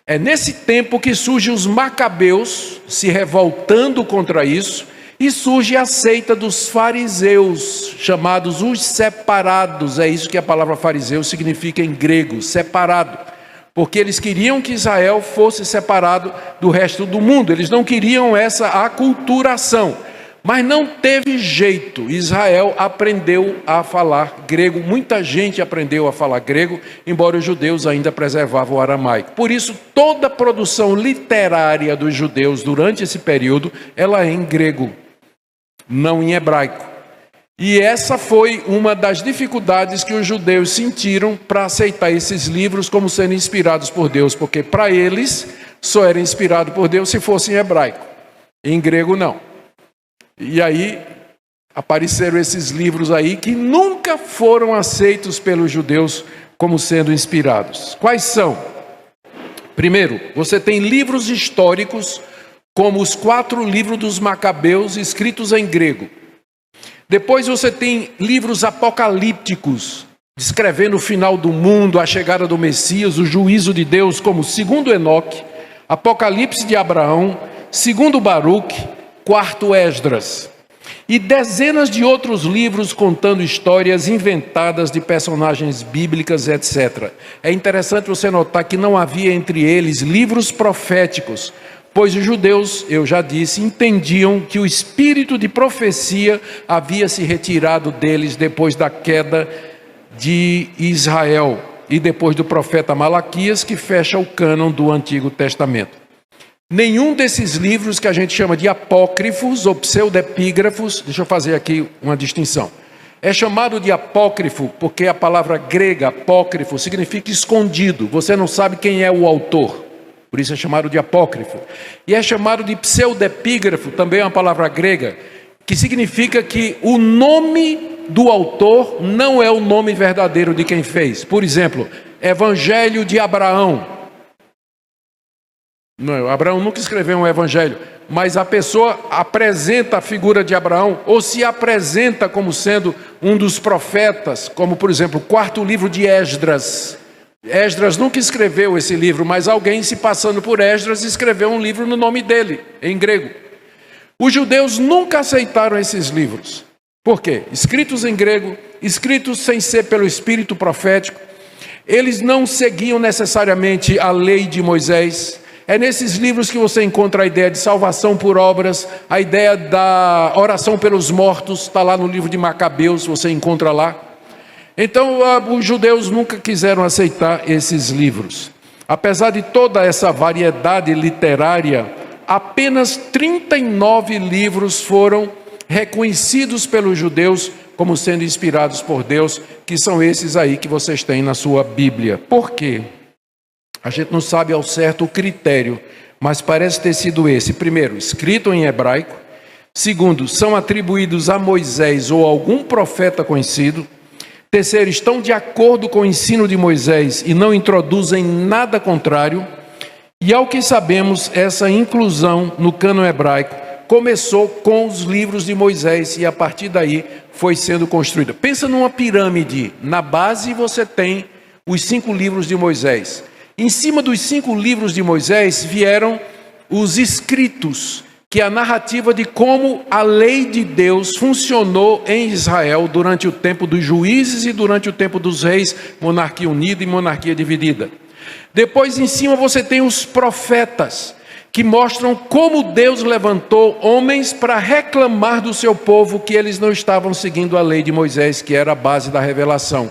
É nesse tempo que surgem os macabeus se revoltando contra isso e surge a seita dos fariseus, chamados os separados. É isso que a palavra fariseu significa em grego, separado. Porque eles queriam que Israel fosse separado do resto do mundo. Eles não queriam essa aculturação. Mas não teve jeito. Israel aprendeu a falar grego. Muita gente aprendeu a falar grego, embora os judeus ainda preservavam o aramaico. Por isso, toda a produção literária dos judeus durante esse período, ela é em grego, não em hebraico. E essa foi uma das dificuldades que os judeus sentiram para aceitar esses livros como sendo inspirados por Deus, porque para eles só era inspirado por Deus se fosse em hebraico, em grego não. E aí apareceram esses livros aí que nunca foram aceitos pelos judeus como sendo inspirados. Quais são? Primeiro, você tem livros históricos, como os 4 livros dos Macabeus, escritos em grego. Depois você tem livros apocalípticos, descrevendo o final do mundo, a chegada do Messias, o juízo de Deus, como 2º Enoque, Apocalipse de Abraão, 2º Baruque, 4º Esdras. E dezenas de outros livros contando histórias inventadas de personagens bíblicas, etc. É interessante você notar que não havia entre eles livros proféticos, pois os judeus, eu já disse, entendiam que o espírito de profecia havia se retirado deles depois da queda de Israel e depois do profeta Malaquias, que fecha o cânon do Antigo Testamento. Nenhum desses livros que a gente chama de apócrifos ou pseudepígrafos, deixa eu fazer aqui uma distinção. É chamado de apócrifo porque a palavra grega apócrifo significa escondido, você não sabe quem é o autor. Por isso é chamado de apócrifo. E é chamado de pseudepígrafo, também é uma palavra grega, que significa que o nome do autor não é o nome verdadeiro de quem fez. Por exemplo, Evangelho de Abraão. Não, Abraão nunca escreveu um evangelho, mas a pessoa apresenta a figura de Abraão, ou se apresenta como sendo um dos profetas, como por exemplo, o 4º livro de Esdras. Esdras nunca escreveu esse livro, mas alguém se passando por Esdras escreveu um livro no nome dele, em grego. Os judeus nunca aceitaram esses livros. Por quê? Escritos em grego, escritos sem ser pelo espírito profético. Eles não seguiam necessariamente a lei de Moisés. É nesses livros que você encontra a ideia de salvação por obras, a ideia da oração pelos mortos, está lá no livro de Macabeus, você encontra lá. Então, os judeus nunca quiseram aceitar esses livros. Apesar de toda essa variedade literária, apenas 39 livros foram reconhecidos pelos judeus como sendo inspirados por Deus, que são esses aí que vocês têm na sua Bíblia. Por quê? A gente não sabe ao certo o critério, mas parece ter sido esse. Primeiro, escrito em hebraico. Segundo, são atribuídos a Moisés ou algum profeta conhecido. Terceiro, estão de acordo com o ensino de Moisés e não introduzem nada contrário. E ao que sabemos, essa inclusão no cânon hebraico começou com os livros de Moisés e a partir daí foi sendo construída. Pensa numa pirâmide. Na base você tem os 5 livros de Moisés. Em cima dos 5 livros de Moisés vieram os escritos, que é a narrativa de como a lei de Deus funcionou em Israel durante o tempo dos juízes e durante o tempo dos reis, monarquia unida e monarquia dividida. Depois, em cima, você tem os profetas, que mostram como Deus levantou homens para reclamar do seu povo que eles não estavam seguindo a lei de Moisés, que era a base da revelação.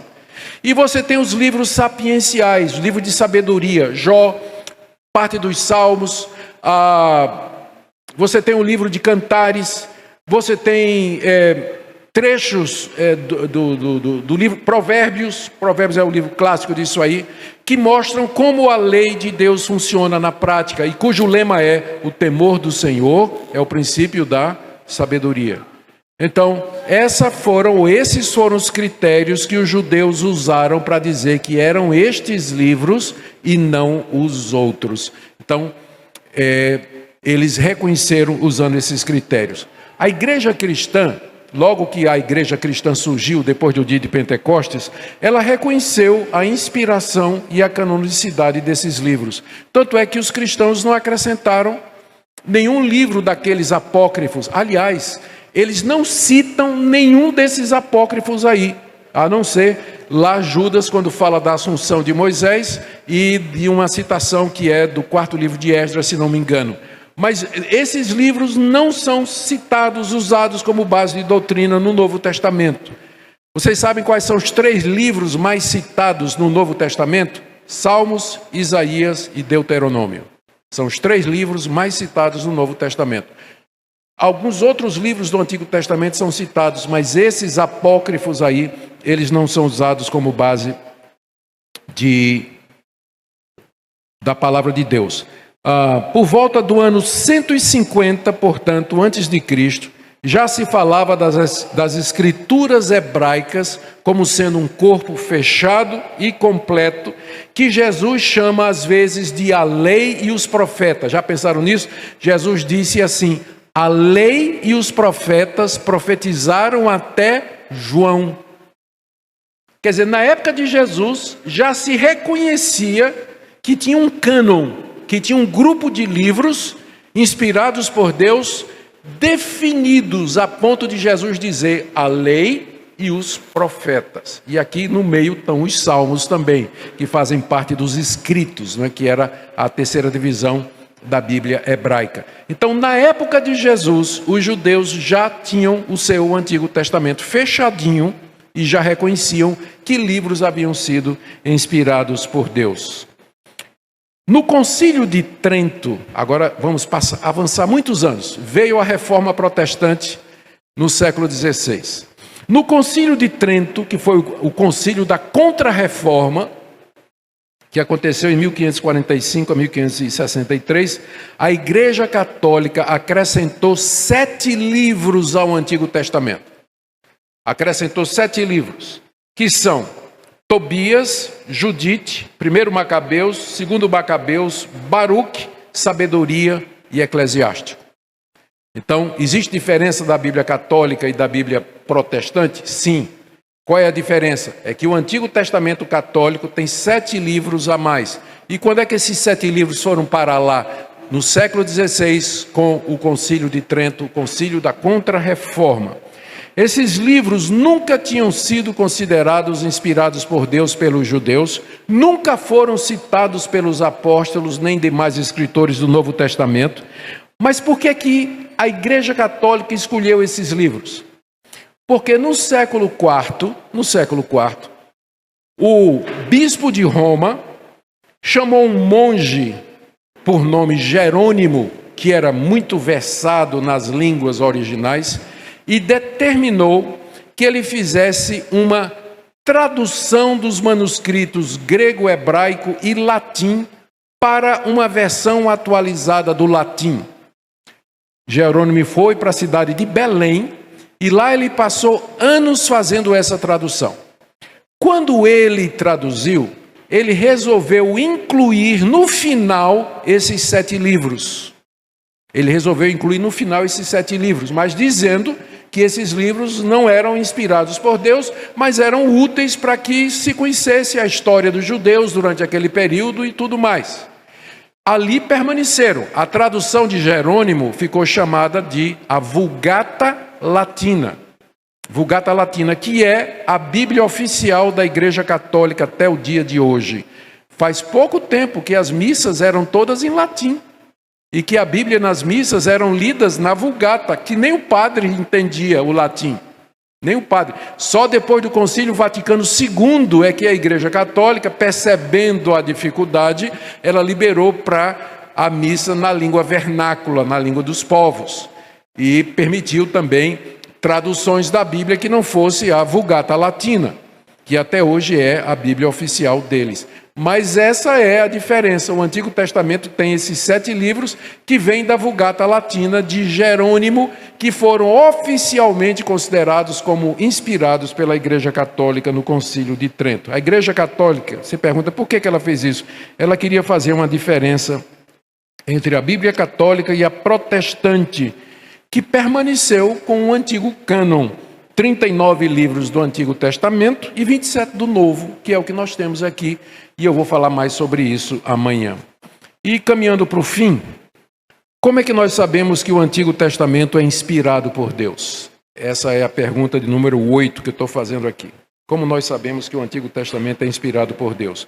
E você tem os livros sapienciais, o livro de sabedoria, Jó, parte dos Salmos, você tem o livro de Cantares, você tem trechos do livro Provérbios é o livro clássico disso aí, que mostram como a lei de Deus funciona na prática e cujo lema é: o temor do Senhor é o princípio da sabedoria. Então, esses foram os critérios que os judeus usaram para dizer que eram estes livros e não os outros. Então, eles reconheceram usando esses critérios. A igreja cristã, logo que a igreja cristã surgiu depois do dia de Pentecostes, ela reconheceu a inspiração e a canonicidade desses livros. Tanto é que os cristãos não acrescentaram nenhum livro daqueles apócrifos. Aliás, eles não citam nenhum desses apócrifos aí, a não ser lá Judas, quando fala da assunção de Moisés, e de uma citação que é do 4º livro de Esdras, se não me engano. Mas esses livros não são citados, usados como base de doutrina no Novo Testamento. Vocês sabem quais são os 3 livros mais citados no Novo Testamento? Salmos, Isaías e Deuteronômio. São os 3 livros mais citados no Novo Testamento. Alguns outros livros do Antigo Testamento são citados, mas esses apócrifos aí, eles não são usados como base da palavra de Deus. Por volta do ano 150, portanto, antes de Cristo, já se falava das escrituras hebraicas como sendo um corpo fechado e completo, que Jesus chama às vezes de a lei e os profetas. Já pensaram nisso? Jesus disse assim: a lei e os profetas profetizaram até João. Quer dizer, na época de Jesus já se reconhecia que tinha um cânon, que tinha um grupo de livros inspirados por Deus, definidos a ponto de Jesus dizer a lei e os profetas. E aqui no meio estão os salmos também, que fazem parte dos escritos, né, que era a 3ª divisão da Bíblia hebraica. Então, na época de Jesus, os judeus já tinham o seu Antigo Testamento fechadinho e já reconheciam que livros haviam sido inspirados por Deus. No Concílio de Trento, agora vamos avançar muitos anos, veio a Reforma Protestante no século XVI. No Concílio de Trento, que foi o concílio da Contra-Reforma, que aconteceu em 1545 a 1563, a Igreja Católica acrescentou 7 livros ao Antigo Testamento. Acrescentou 7 livros, que são Tobias, Judite, 1 Macabeus, 2 Macabeus, Baruque, Sabedoria e Eclesiástico. Então, existe diferença da Bíblia Católica e da Bíblia Protestante? Sim. Qual é a diferença? É que o Antigo Testamento Católico tem 7 livros a mais. E quando é que esses 7 livros foram parar lá? No século XVI, com o Concílio de Trento, o Concílio da Contra-Reforma. Esses livros nunca tinham sido considerados inspirados por Deus pelos judeus, nunca foram citados pelos apóstolos nem demais escritores do Novo Testamento. Mas por que a Igreja Católica escolheu esses livros? Porque no século IV, o bispo de Roma chamou um monge por nome Jerônimo, que era muito versado nas línguas originais, e determinou que ele fizesse uma tradução dos manuscritos grego, hebraico e latim para uma versão atualizada do latim. Jerônimo foi para a cidade de Belém e lá ele passou anos fazendo essa tradução. Quando ele traduziu, ele resolveu incluir no final esses 7 livros. Ele resolveu incluir no final esses 7 livros, mas dizendo que esses livros não eram inspirados por Deus, mas eram úteis para que se conhecesse a história dos judeus durante aquele período e tudo mais. Ali permaneceram. A tradução de Jerônimo ficou chamada de a Vulgata Latina. Vulgata Latina, que é a Bíblia oficial da Igreja Católica até o dia de hoje. Faz pouco tempo que as missas eram todas em latim. E que a Bíblia nas missas eram lidas na Vulgata, que nem o padre entendia o latim. Nem o padre. Só depois do Concílio Vaticano II é que a Igreja Católica, percebendo a dificuldade, ela liberou para a missa na língua vernácula, na língua dos povos. E permitiu também traduções da Bíblia que não fosse a Vulgata Latina, que até hoje é a Bíblia oficial deles. Mas essa é a diferença. O Antigo Testamento tem esses 7 livros que vêm da Vulgata Latina de Jerônimo, que foram oficialmente considerados como inspirados pela Igreja Católica no Concílio de Trento. A Igreja Católica, você pergunta por que ela fez isso? Ela queria fazer uma diferença entre a Bíblia Católica e a protestante, que permaneceu com o antigo cânon. 39 livros do Antigo Testamento e 27 do Novo, que é o que nós temos aqui, e eu vou falar mais sobre isso amanhã. E caminhando para o fim, como é que nós sabemos que o Antigo Testamento é inspirado por Deus? Essa é a pergunta de número 8 que eu estou fazendo aqui. Como nós sabemos que o Antigo Testamento é inspirado por Deus?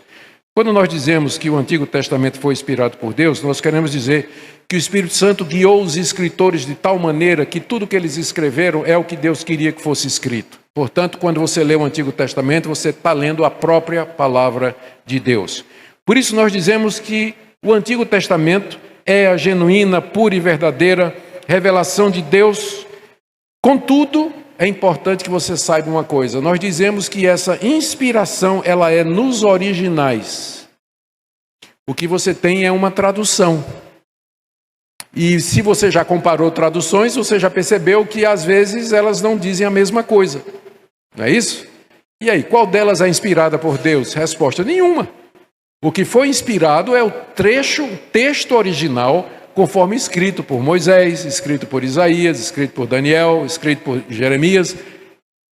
Quando nós dizemos que o Antigo Testamento foi inspirado por Deus, nós queremos dizer que o Espírito Santo guiou os escritores de tal maneira que tudo que eles escreveram é o que Deus queria que fosse escrito. Portanto, quando você lê o Antigo Testamento, você está lendo a própria palavra de Deus. Por isso nós dizemos que o Antigo Testamento é a genuína, pura e verdadeira revelação de Deus. Contudo, é importante que você saiba uma coisa. Nós dizemos que essa inspiração, ela é nos originais. O que você tem é uma tradução. E se você já comparou traduções, você já percebeu que às vezes elas não dizem a mesma coisa. Não é isso? E aí, qual delas é inspirada por Deus? Resposta: nenhuma. O que foi inspirado é o texto original, conforme escrito por Moisés, escrito por Isaías, escrito por Daniel, escrito por Jeremias.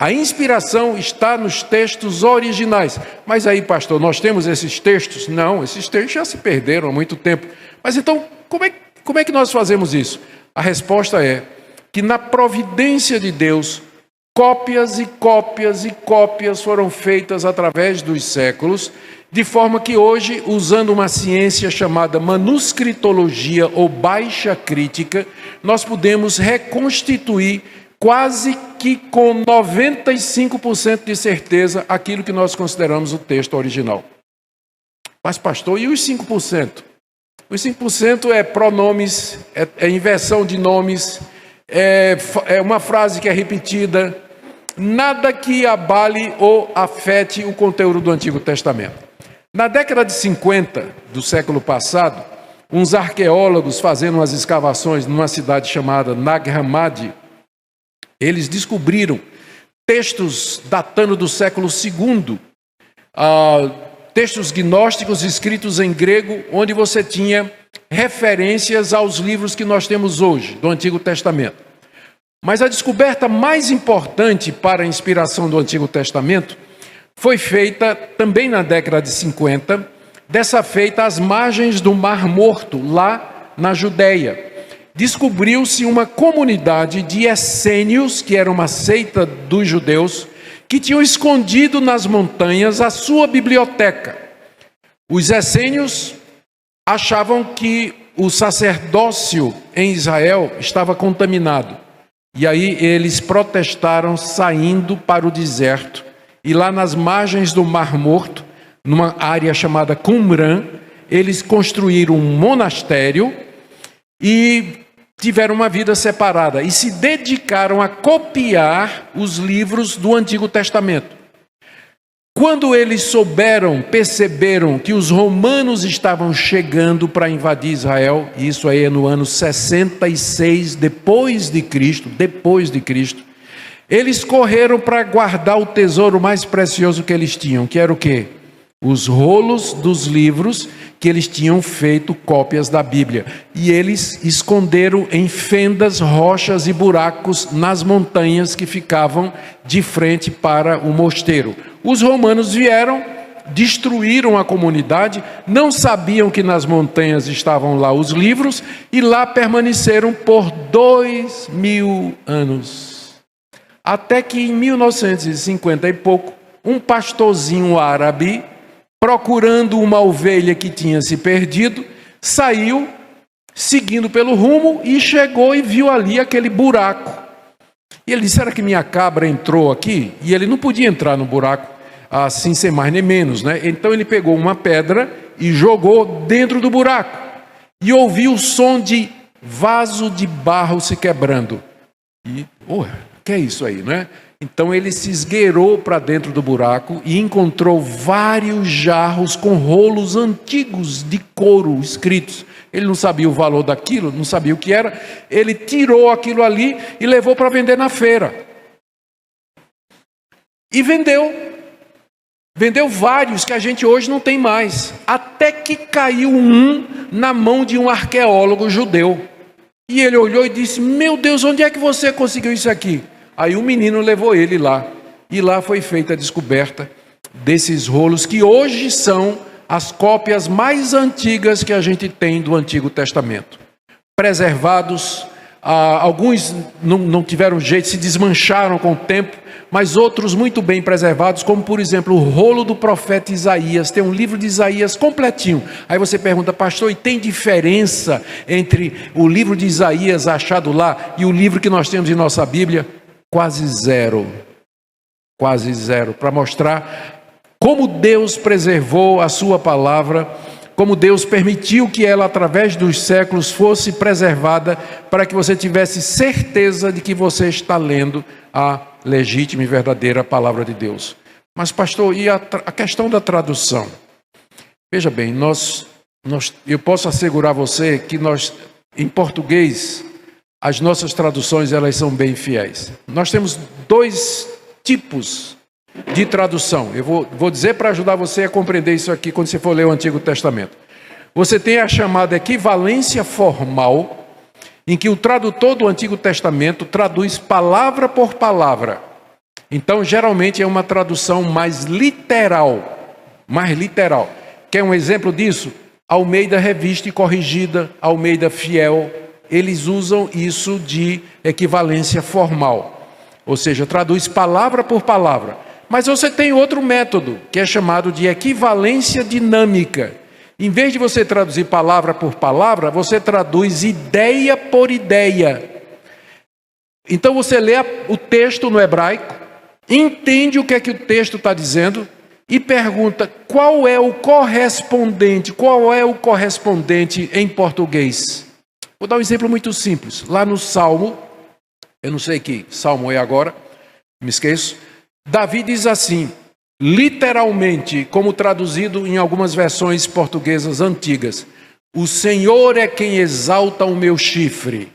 A inspiração está nos textos originais. Mas aí, pastor, nós temos esses textos? Não, esses textos já se perderam há muito tempo. Mas então, como é que nós fazemos isso? A resposta é que na providência de Deus, cópias e cópias e cópias foram feitas através dos séculos, de forma que hoje, usando uma ciência chamada manuscritologia ou baixa crítica, nós podemos reconstituir quase que com 95% de certeza aquilo que nós consideramos o texto original. Mas, pastor, e os 5%? Os 5% é pronomes, é inversão de nomes, é uma frase que é repetida, nada que abale ou afete o conteúdo do Antigo Testamento. Na década de 50 do século passado, uns arqueólogos fazendo umas escavações numa cidade chamada Nag Hammadi, eles descobriram textos datando do século II, textos gnósticos escritos em grego, onde você tinha referências aos livros que nós temos hoje, do Antigo Testamento. Mas a descoberta mais importante para a inspiração do Antigo Testamento foi feita também na década de 50, dessa feita às margens do Mar Morto, lá na Judéia. Descobriu-se uma comunidade de essênios, que era uma seita dos judeus, que tinham escondido nas montanhas a sua biblioteca. Os essênios achavam que o sacerdócio em Israel estava contaminado. E aí eles protestaram saindo para o deserto. E lá nas margens do Mar Morto, numa área chamada Qumran, eles construíram um monastério e tiveram uma vida separada. E se dedicaram a copiar os livros do Antigo Testamento. Quando eles perceberam que os romanos estavam chegando para invadir Israel, e isso aí é no ano 66 depois de Cristo, eles correram para guardar o tesouro mais precioso que eles tinham, que era o quê? os rolos dos livros que eles tinham feito cópias da Bíblia. E eles esconderam em fendas, rochas e buracos nas montanhas que ficavam de frente para o mosteiro. Os romanos vieram, destruíram a comunidade, não sabiam que nas montanhas estavam lá os livros, e lá permaneceram por 2000 anos. Até que em 1950 e pouco, um pastorzinho árabe, procurando uma ovelha que tinha se perdido, saiu seguindo pelo rumo e chegou e viu ali aquele buraco. E ele disse: será que minha cabra entrou aqui? E ele não podia entrar no buraco assim sem mais nem menos, né? Então ele pegou uma pedra e jogou dentro do buraco. E ouviu o som de vaso de barro se quebrando. E, que é isso aí, né? Então ele se esgueirou para dentro do buraco e encontrou vários jarros com rolos antigos de couro escritos. Ele não sabia o valor daquilo, não sabia o que era. Ele tirou aquilo ali e levou para vender na feira. E vendeu. Vendeu vários que a gente hoje não tem mais. Até que caiu um na mão de um arqueólogo judeu. E ele olhou e disse: meu Deus, onde é que você conseguiu isso aqui? Aí o menino levou ele lá, e lá foi feita a descoberta desses rolos, que hoje são as cópias mais antigas que a gente tem do Antigo Testamento. Preservados, alguns não tiveram jeito, se desmancharam com o tempo, mas outros muito bem preservados, como por exemplo o rolo do profeta Isaías. Tem um livro de Isaías completinho. Aí você pergunta: pastor, e tem diferença entre o livro de Isaías achado lá e o livro que nós temos em nossa Bíblia? Quase zero, para mostrar como Deus preservou a sua palavra, como Deus permitiu que ela, através dos séculos, fosse preservada, para que você tivesse certeza de que você está lendo a legítima e verdadeira palavra de Deus. Mas pastor, e a questão da tradução? Veja bem, eu posso assegurar a você que nós, em português, as nossas traduções, elas são bem fiéis. Nós temos dois tipos de tradução. Eu vou dizer para ajudar você a compreender isso aqui quando você for ler o Antigo Testamento. Você tem a chamada equivalência formal, em que o tradutor do Antigo Testamento traduz palavra por palavra. Então, geralmente é uma tradução mais literal. Quer um exemplo disso? Almeida Revista e Corrigida, Almeida Fiel. Eles usam isso de equivalência formal, ou seja, traduz palavra por palavra. Mas você tem outro método, que é chamado de equivalência dinâmica. Em vez de você traduzir palavra por palavra, você traduz ideia por ideia. Então você lê o texto no hebraico, entende o que é que o texto está dizendo e pergunta qual é o correspondente em português. Vou dar um exemplo muito simples. Lá no Salmo, eu não sei que Salmo é agora, me esqueço. Davi diz assim, literalmente, como traduzido em algumas versões portuguesas antigas: o Senhor é quem exalta o meu chifre.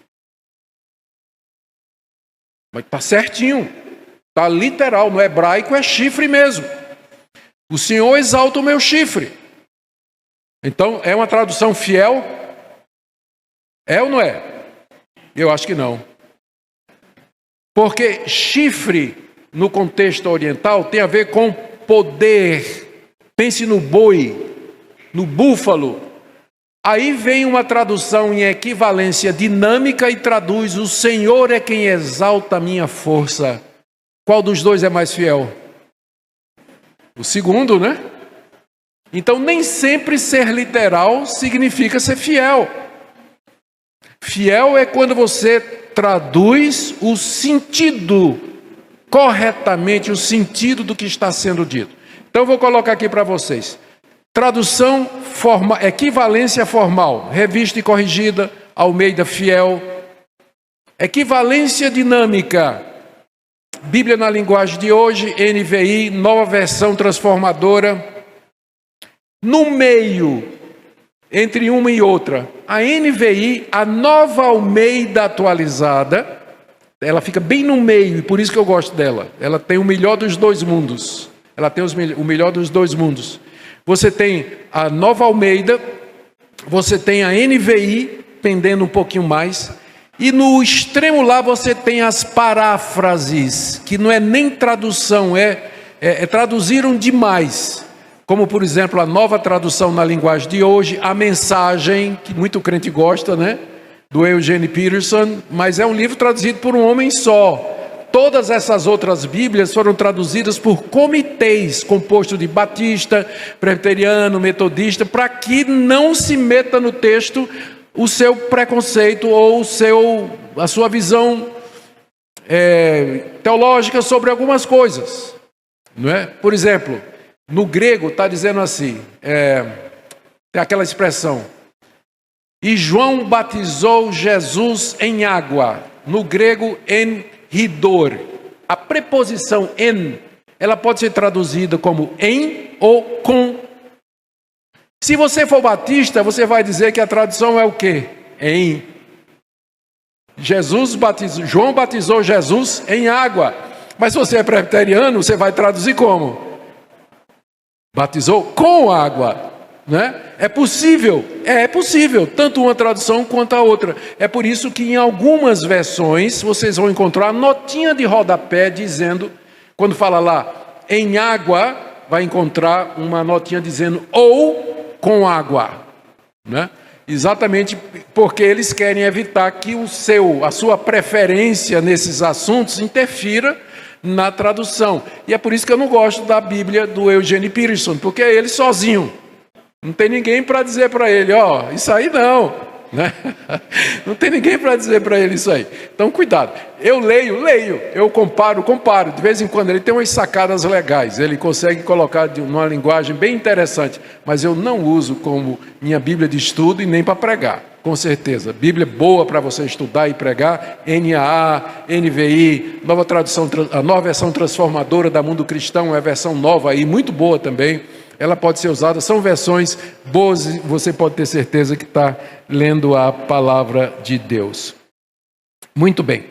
Mas está certinho, está literal, no hebraico é chifre mesmo. O Senhor exalta o meu chifre. Então, é uma tradução fiel? É ou não é? Eu acho que não. Porque chifre, no contexto oriental, tem a ver com poder. Pense no boi, no búfalo. Aí vem uma tradução em equivalência dinâmica e traduz: o Senhor é quem exalta a minha força. Qual dos dois é mais fiel? O segundo, né? Então, nem sempre ser literal significa ser fiel. Fiel é quando você traduz o sentido, corretamente o sentido do que está sendo dito. Então eu vou colocar aqui para vocês. Tradução formal, equivalência formal, Revista e Corrigida, Almeida Fiel. Equivalência dinâmica, Bíblia na linguagem de hoje, NVI, Nova Versão Transformadora. No meio, entre uma e outra, a NVI, a Nova Almeida atualizada, ela fica bem no meio, e por isso que eu gosto dela. Ela tem o melhor dos dois mundos. Ela tem o melhor dos dois mundos. Você tem a Nova Almeida, você tem a NVI, pendendo um pouquinho mais, e no extremo lá você tem as paráfrases, que não é nem tradução, traduziram demais. Como, por exemplo, a nova tradução na linguagem de hoje, a Mensagem, que muito crente gosta, né? Do Eugene Peterson, mas é um livro traduzido por um homem só. Todas essas outras Bíblias foram traduzidas por comitês, composto de batista, presbiteriano, metodista, para que não se meta no texto o seu preconceito ou a sua visão teológica sobre algumas coisas, não é? Por exemplo, no grego está dizendo assim, tem aquela expressão, e João batizou Jesus em água, no grego en ridor. A preposição en, ela pode ser traduzida como em ou com. Se você for batista, você vai dizer que a tradução é o quê? Em. João batizou Jesus em água. Mas se você é presbiteriano, você vai traduzir como? Batizou com água. Né? É possível, tanto uma tradução quanto a outra. É por isso que em algumas versões vocês vão encontrar notinha de rodapé dizendo, quando fala lá em água, vai encontrar uma notinha dizendo ou com água, né? Exatamente porque eles querem evitar que a sua preferência nesses assuntos interfira na tradução. E é por isso que eu não gosto da Bíblia do Eugene Peterson, porque é ele sozinho. Não tem ninguém para dizer para ele, isso aí não, né? Não tem ninguém para dizer para ele isso aí. Então, cuidado. Eu leio, eu comparo. De vez em quando ele tem umas sacadas legais, ele consegue colocar de uma linguagem bem interessante, mas eu não uso como minha Bíblia de estudo e nem para pregar, com certeza. Bíblia boa para você estudar e pregar, NAA, NVI, nova tradução, a nova versão transformadora da Mundo Cristão, é a versão nova aí, muito boa também. Ela pode ser usada, são versões boas, você pode ter certeza que está lendo a palavra de Deus. Muito bem.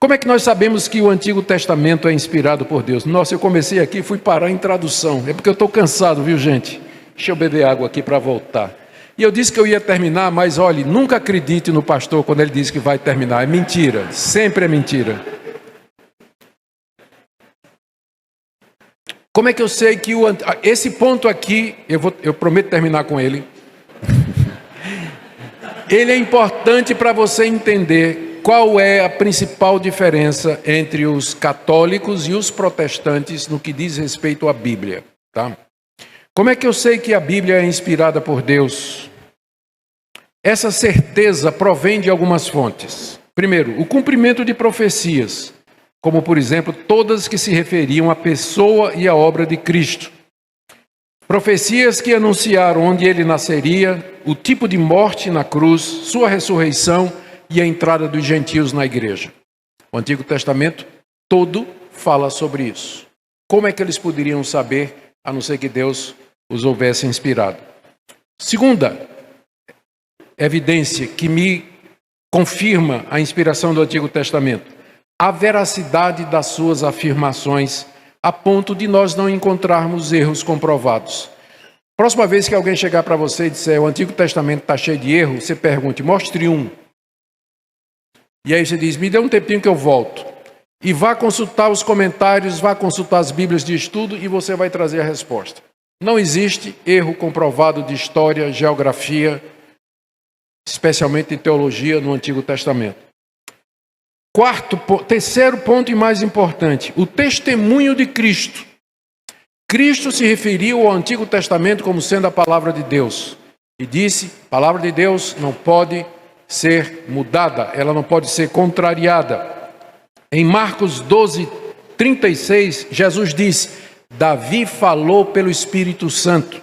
Como é que nós sabemos que o Antigo Testamento é inspirado por Deus? Nossa, eu comecei aqui e fui parar em tradução. É porque eu estou cansado, viu, gente? Deixa eu beber água aqui para voltar. E eu disse que eu ia terminar, mas olhe, nunca acredite no pastor quando ele diz que vai terminar. É mentira, sempre é mentira. Como é que eu sei que esse ponto aqui, eu prometo terminar com ele. Ele é importante para você entender qual é a principal diferença entre os católicos e os protestantes no que diz respeito à Bíblia, tá? Como é que eu sei que a Bíblia é inspirada por Deus? Essa certeza provém de algumas fontes. Primeiro, o cumprimento de profecias, como, por exemplo, todas que se referiam à pessoa e à obra de Cristo. Profecias que anunciaram onde ele nasceria, o tipo de morte na cruz, sua ressurreição e a entrada dos gentios na igreja. O Antigo Testamento todo fala sobre isso. Como é que eles poderiam saber, a não ser que Deus os houvesse inspirado? Segunda evidência que me confirma a inspiração do Antigo Testamento: a veracidade das suas afirmações, a ponto de nós não encontrarmos erros comprovados. Próxima vez que alguém chegar para você e disser o Antigo Testamento está cheio de erros, você pergunte, mostre um. E aí você diz, me dê um tempinho que eu volto. E vá consultar os comentários, vá consultar as Bíblias de estudo e você vai trazer a resposta. Não existe erro comprovado de história, geografia, especialmente de teologia no Antigo Testamento. Terceiro ponto e mais importante, o testemunho de Cristo. Cristo se referiu ao Antigo Testamento como sendo a palavra de Deus. E disse, a palavra de Deus não pode ser mudada, ela não pode ser contrariada. Em Marcos 12:36, Jesus disse, Davi falou pelo Espírito Santo.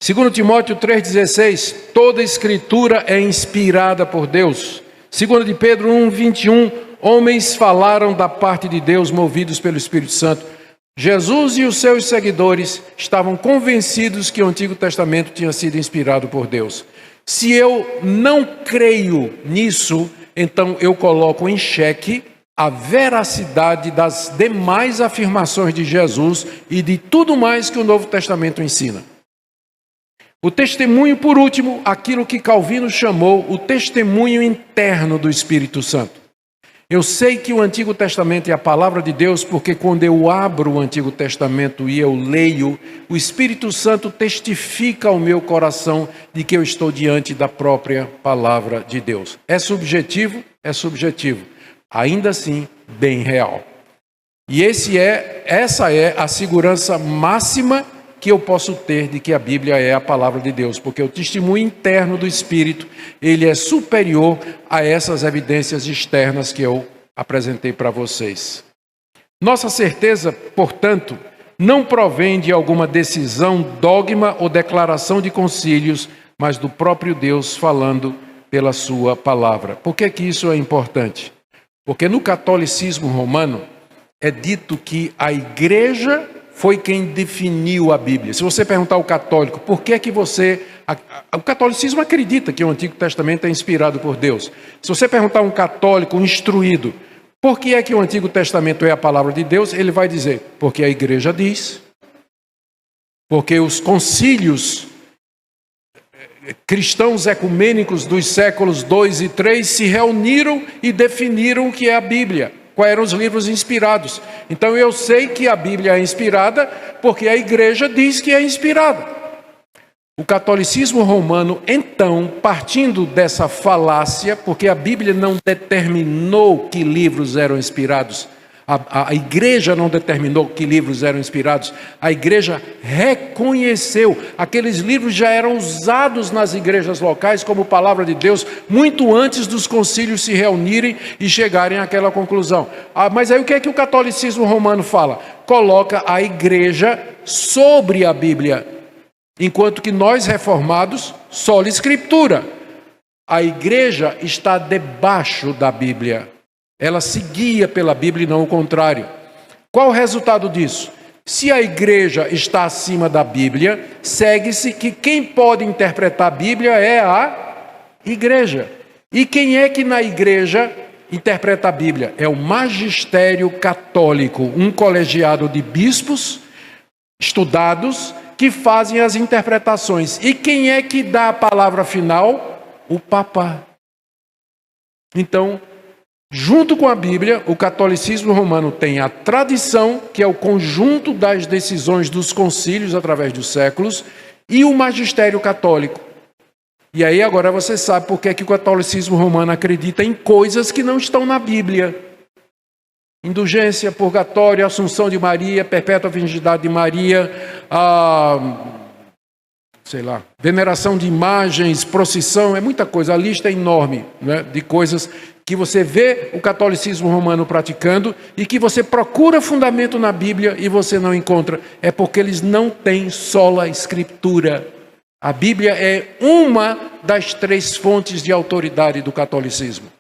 2 Timóteo 3,16, toda a Escritura é inspirada por Deus. 2 de Pedro 1:21, homens falaram da parte de Deus movidos pelo Espírito Santo. Jesus e os seus seguidores estavam convencidos que o Antigo Testamento tinha sido inspirado por Deus. Se eu não creio nisso, então eu coloco em xeque a veracidade das demais afirmações de Jesus e de tudo mais que o Novo Testamento ensina. O testemunho, por último, aquilo que Calvino chamou o testemunho interno do Espírito Santo. Eu sei que o Antigo Testamento é a palavra de Deus, porque quando eu abro o Antigo Testamento e eu leio, o Espírito Santo testifica ao meu coração de que eu estou diante da própria palavra de Deus. É subjetivo? É subjetivo. Ainda assim, bem real. E essa é a segurança máxima que eu posso ter de que a Bíblia é a palavra de Deus, porque o testemunho interno do Espírito, ele é superior a essas evidências externas que eu apresentei para vocês. Nossa certeza, portanto, não provém de alguma decisão, dogma ou declaração de concílios, mas do próprio Deus falando pela sua palavra. Por que que isso é importante? Porque no catolicismo romano é dito que a igreja foi quem definiu a Bíblia. Se você perguntar ao católico, por que é que você... O catolicismo acredita que o Antigo Testamento é inspirado por Deus. Se você perguntar a um católico instruído, por que é que o Antigo Testamento é a palavra de Deus, ele vai dizer, porque a igreja diz, porque os concílios cristãos ecumênicos dos séculos 2 e 3 se reuniram e definiram o que é a Bíblia. Quais eram os livros inspirados. Então eu sei que a Bíblia é inspirada porque a igreja diz que é inspirada. O catolicismo romano, então, partindo dessa falácia, porque a Bíblia não determinou que livros eram inspirados, a igreja não determinou que livros eram inspirados, a igreja reconheceu. Aqueles livros já eram usados nas igrejas locais como palavra de Deus, muito antes dos concílios se reunirem e chegarem àquela conclusão. Mas aí o que é que o catolicismo romano fala? Coloca a igreja sobre a Bíblia, enquanto que nós reformados, sola escritura. A igreja está debaixo da Bíblia. Ela se guia pela Bíblia e não o contrário. Qual o resultado disso? Se a igreja está acima da Bíblia, segue-se que quem pode interpretar a Bíblia é a igreja. E quem é que na igreja interpreta a Bíblia? É o magistério católico, um colegiado de bispos estudados que fazem as interpretações. E quem é que dá a palavra final? O Papa. Então, junto com a Bíblia, o catolicismo romano tem a tradição, que é o conjunto das decisões dos concílios através dos séculos, e o magistério católico. E aí agora você sabe por que é que o catolicismo romano acredita em coisas que não estão na Bíblia. Indulgência, purgatório, Assunção de Maria, perpétua virgindade de Maria, veneração de imagens, procissão, é muita coisa, a lista é enorme, né, de coisas que você vê o catolicismo romano praticando e que você procura fundamento na Bíblia e você não encontra. É porque eles não têm sola escritura. A Bíblia é uma das 3 fontes de autoridade do catolicismo.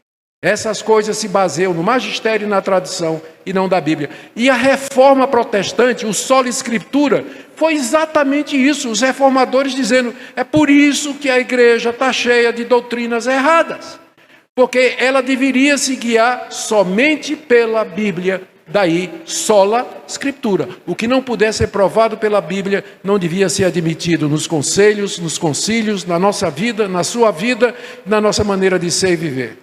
Essas coisas se baseiam no magistério e na tradição e não da Bíblia. E a reforma protestante, o sola escritura, foi exatamente isso. Os reformadores dizendo, é por isso que a igreja está cheia de doutrinas erradas. Porque ela deveria se guiar somente pela Bíblia, daí sola escritura. O que não puder ser provado pela Bíblia não devia ser admitido nos conselhos, nos concílios, na nossa vida, na sua vida, na nossa maneira de ser e viver.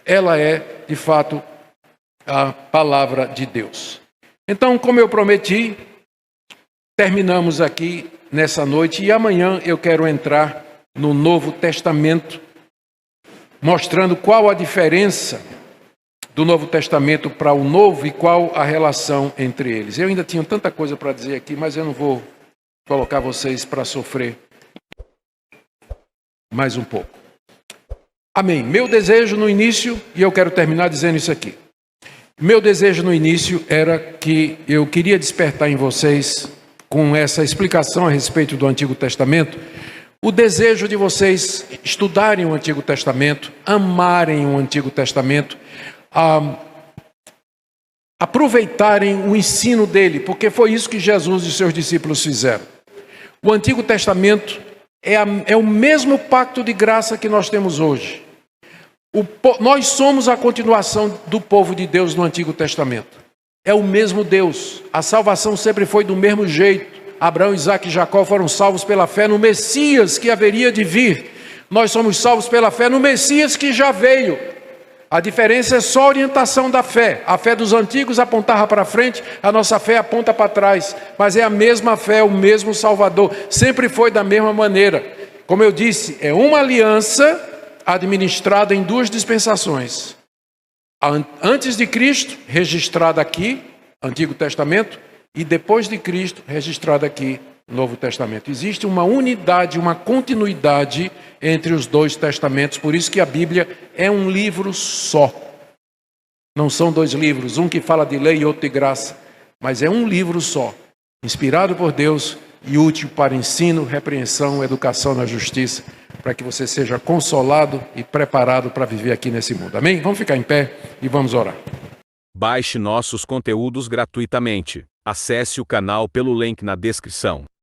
Ela é, de fato, a palavra de Deus. Então, como eu prometi, terminamos aqui nessa noite e amanhã eu quero entrar no Novo Testamento, mostrando qual a diferença do Novo Testamento para o Novo e qual a relação entre eles. Eu ainda tinha tanta coisa para dizer aqui, mas eu não vou colocar vocês para sofrer mais um pouco. Amém. Meu desejo no início, e eu quero terminar dizendo isso aqui. Meu desejo no início era que eu queria despertar em vocês, com essa explicação a respeito do Antigo Testamento, o desejo de vocês estudarem o Antigo Testamento, amarem o Antigo Testamento, aproveitarem o ensino dele, porque foi isso que Jesus e seus discípulos fizeram. O Antigo Testamento é o mesmo pacto de graça que nós temos hoje. Nós somos a continuação do povo de Deus no Antigo Testamento. É o mesmo Deus. A salvação sempre foi do mesmo jeito. Abraão, Isaque e Jacó foram salvos pela fé no Messias que haveria de vir. Nós somos salvos pela fé no Messias que já veio. A diferença é só a orientação da fé. A fé dos antigos apontava para frente, a nossa fé aponta para trás. Mas é a mesma fé, o mesmo Salvador. Sempre foi da mesma maneira. Como eu disse, é uma aliança administrada em duas dispensações. Antes de Cristo, registrada aqui, Antigo Testamento, e depois de Cristo, registrada aqui, Novo Testamento. Existe uma unidade, uma continuidade entre os dois testamentos, por isso que a Bíblia é um livro só. Não são dois livros, um que fala de lei e outro de graça, mas é um livro só, inspirado por Deus e útil para ensino, repreensão, educação na justiça, para que você seja consolado e preparado para viver aqui nesse mundo. Amém? Vamos ficar em pé e vamos orar. Baixe nossos conteúdos gratuitamente. Acesse o canal pelo link na descrição.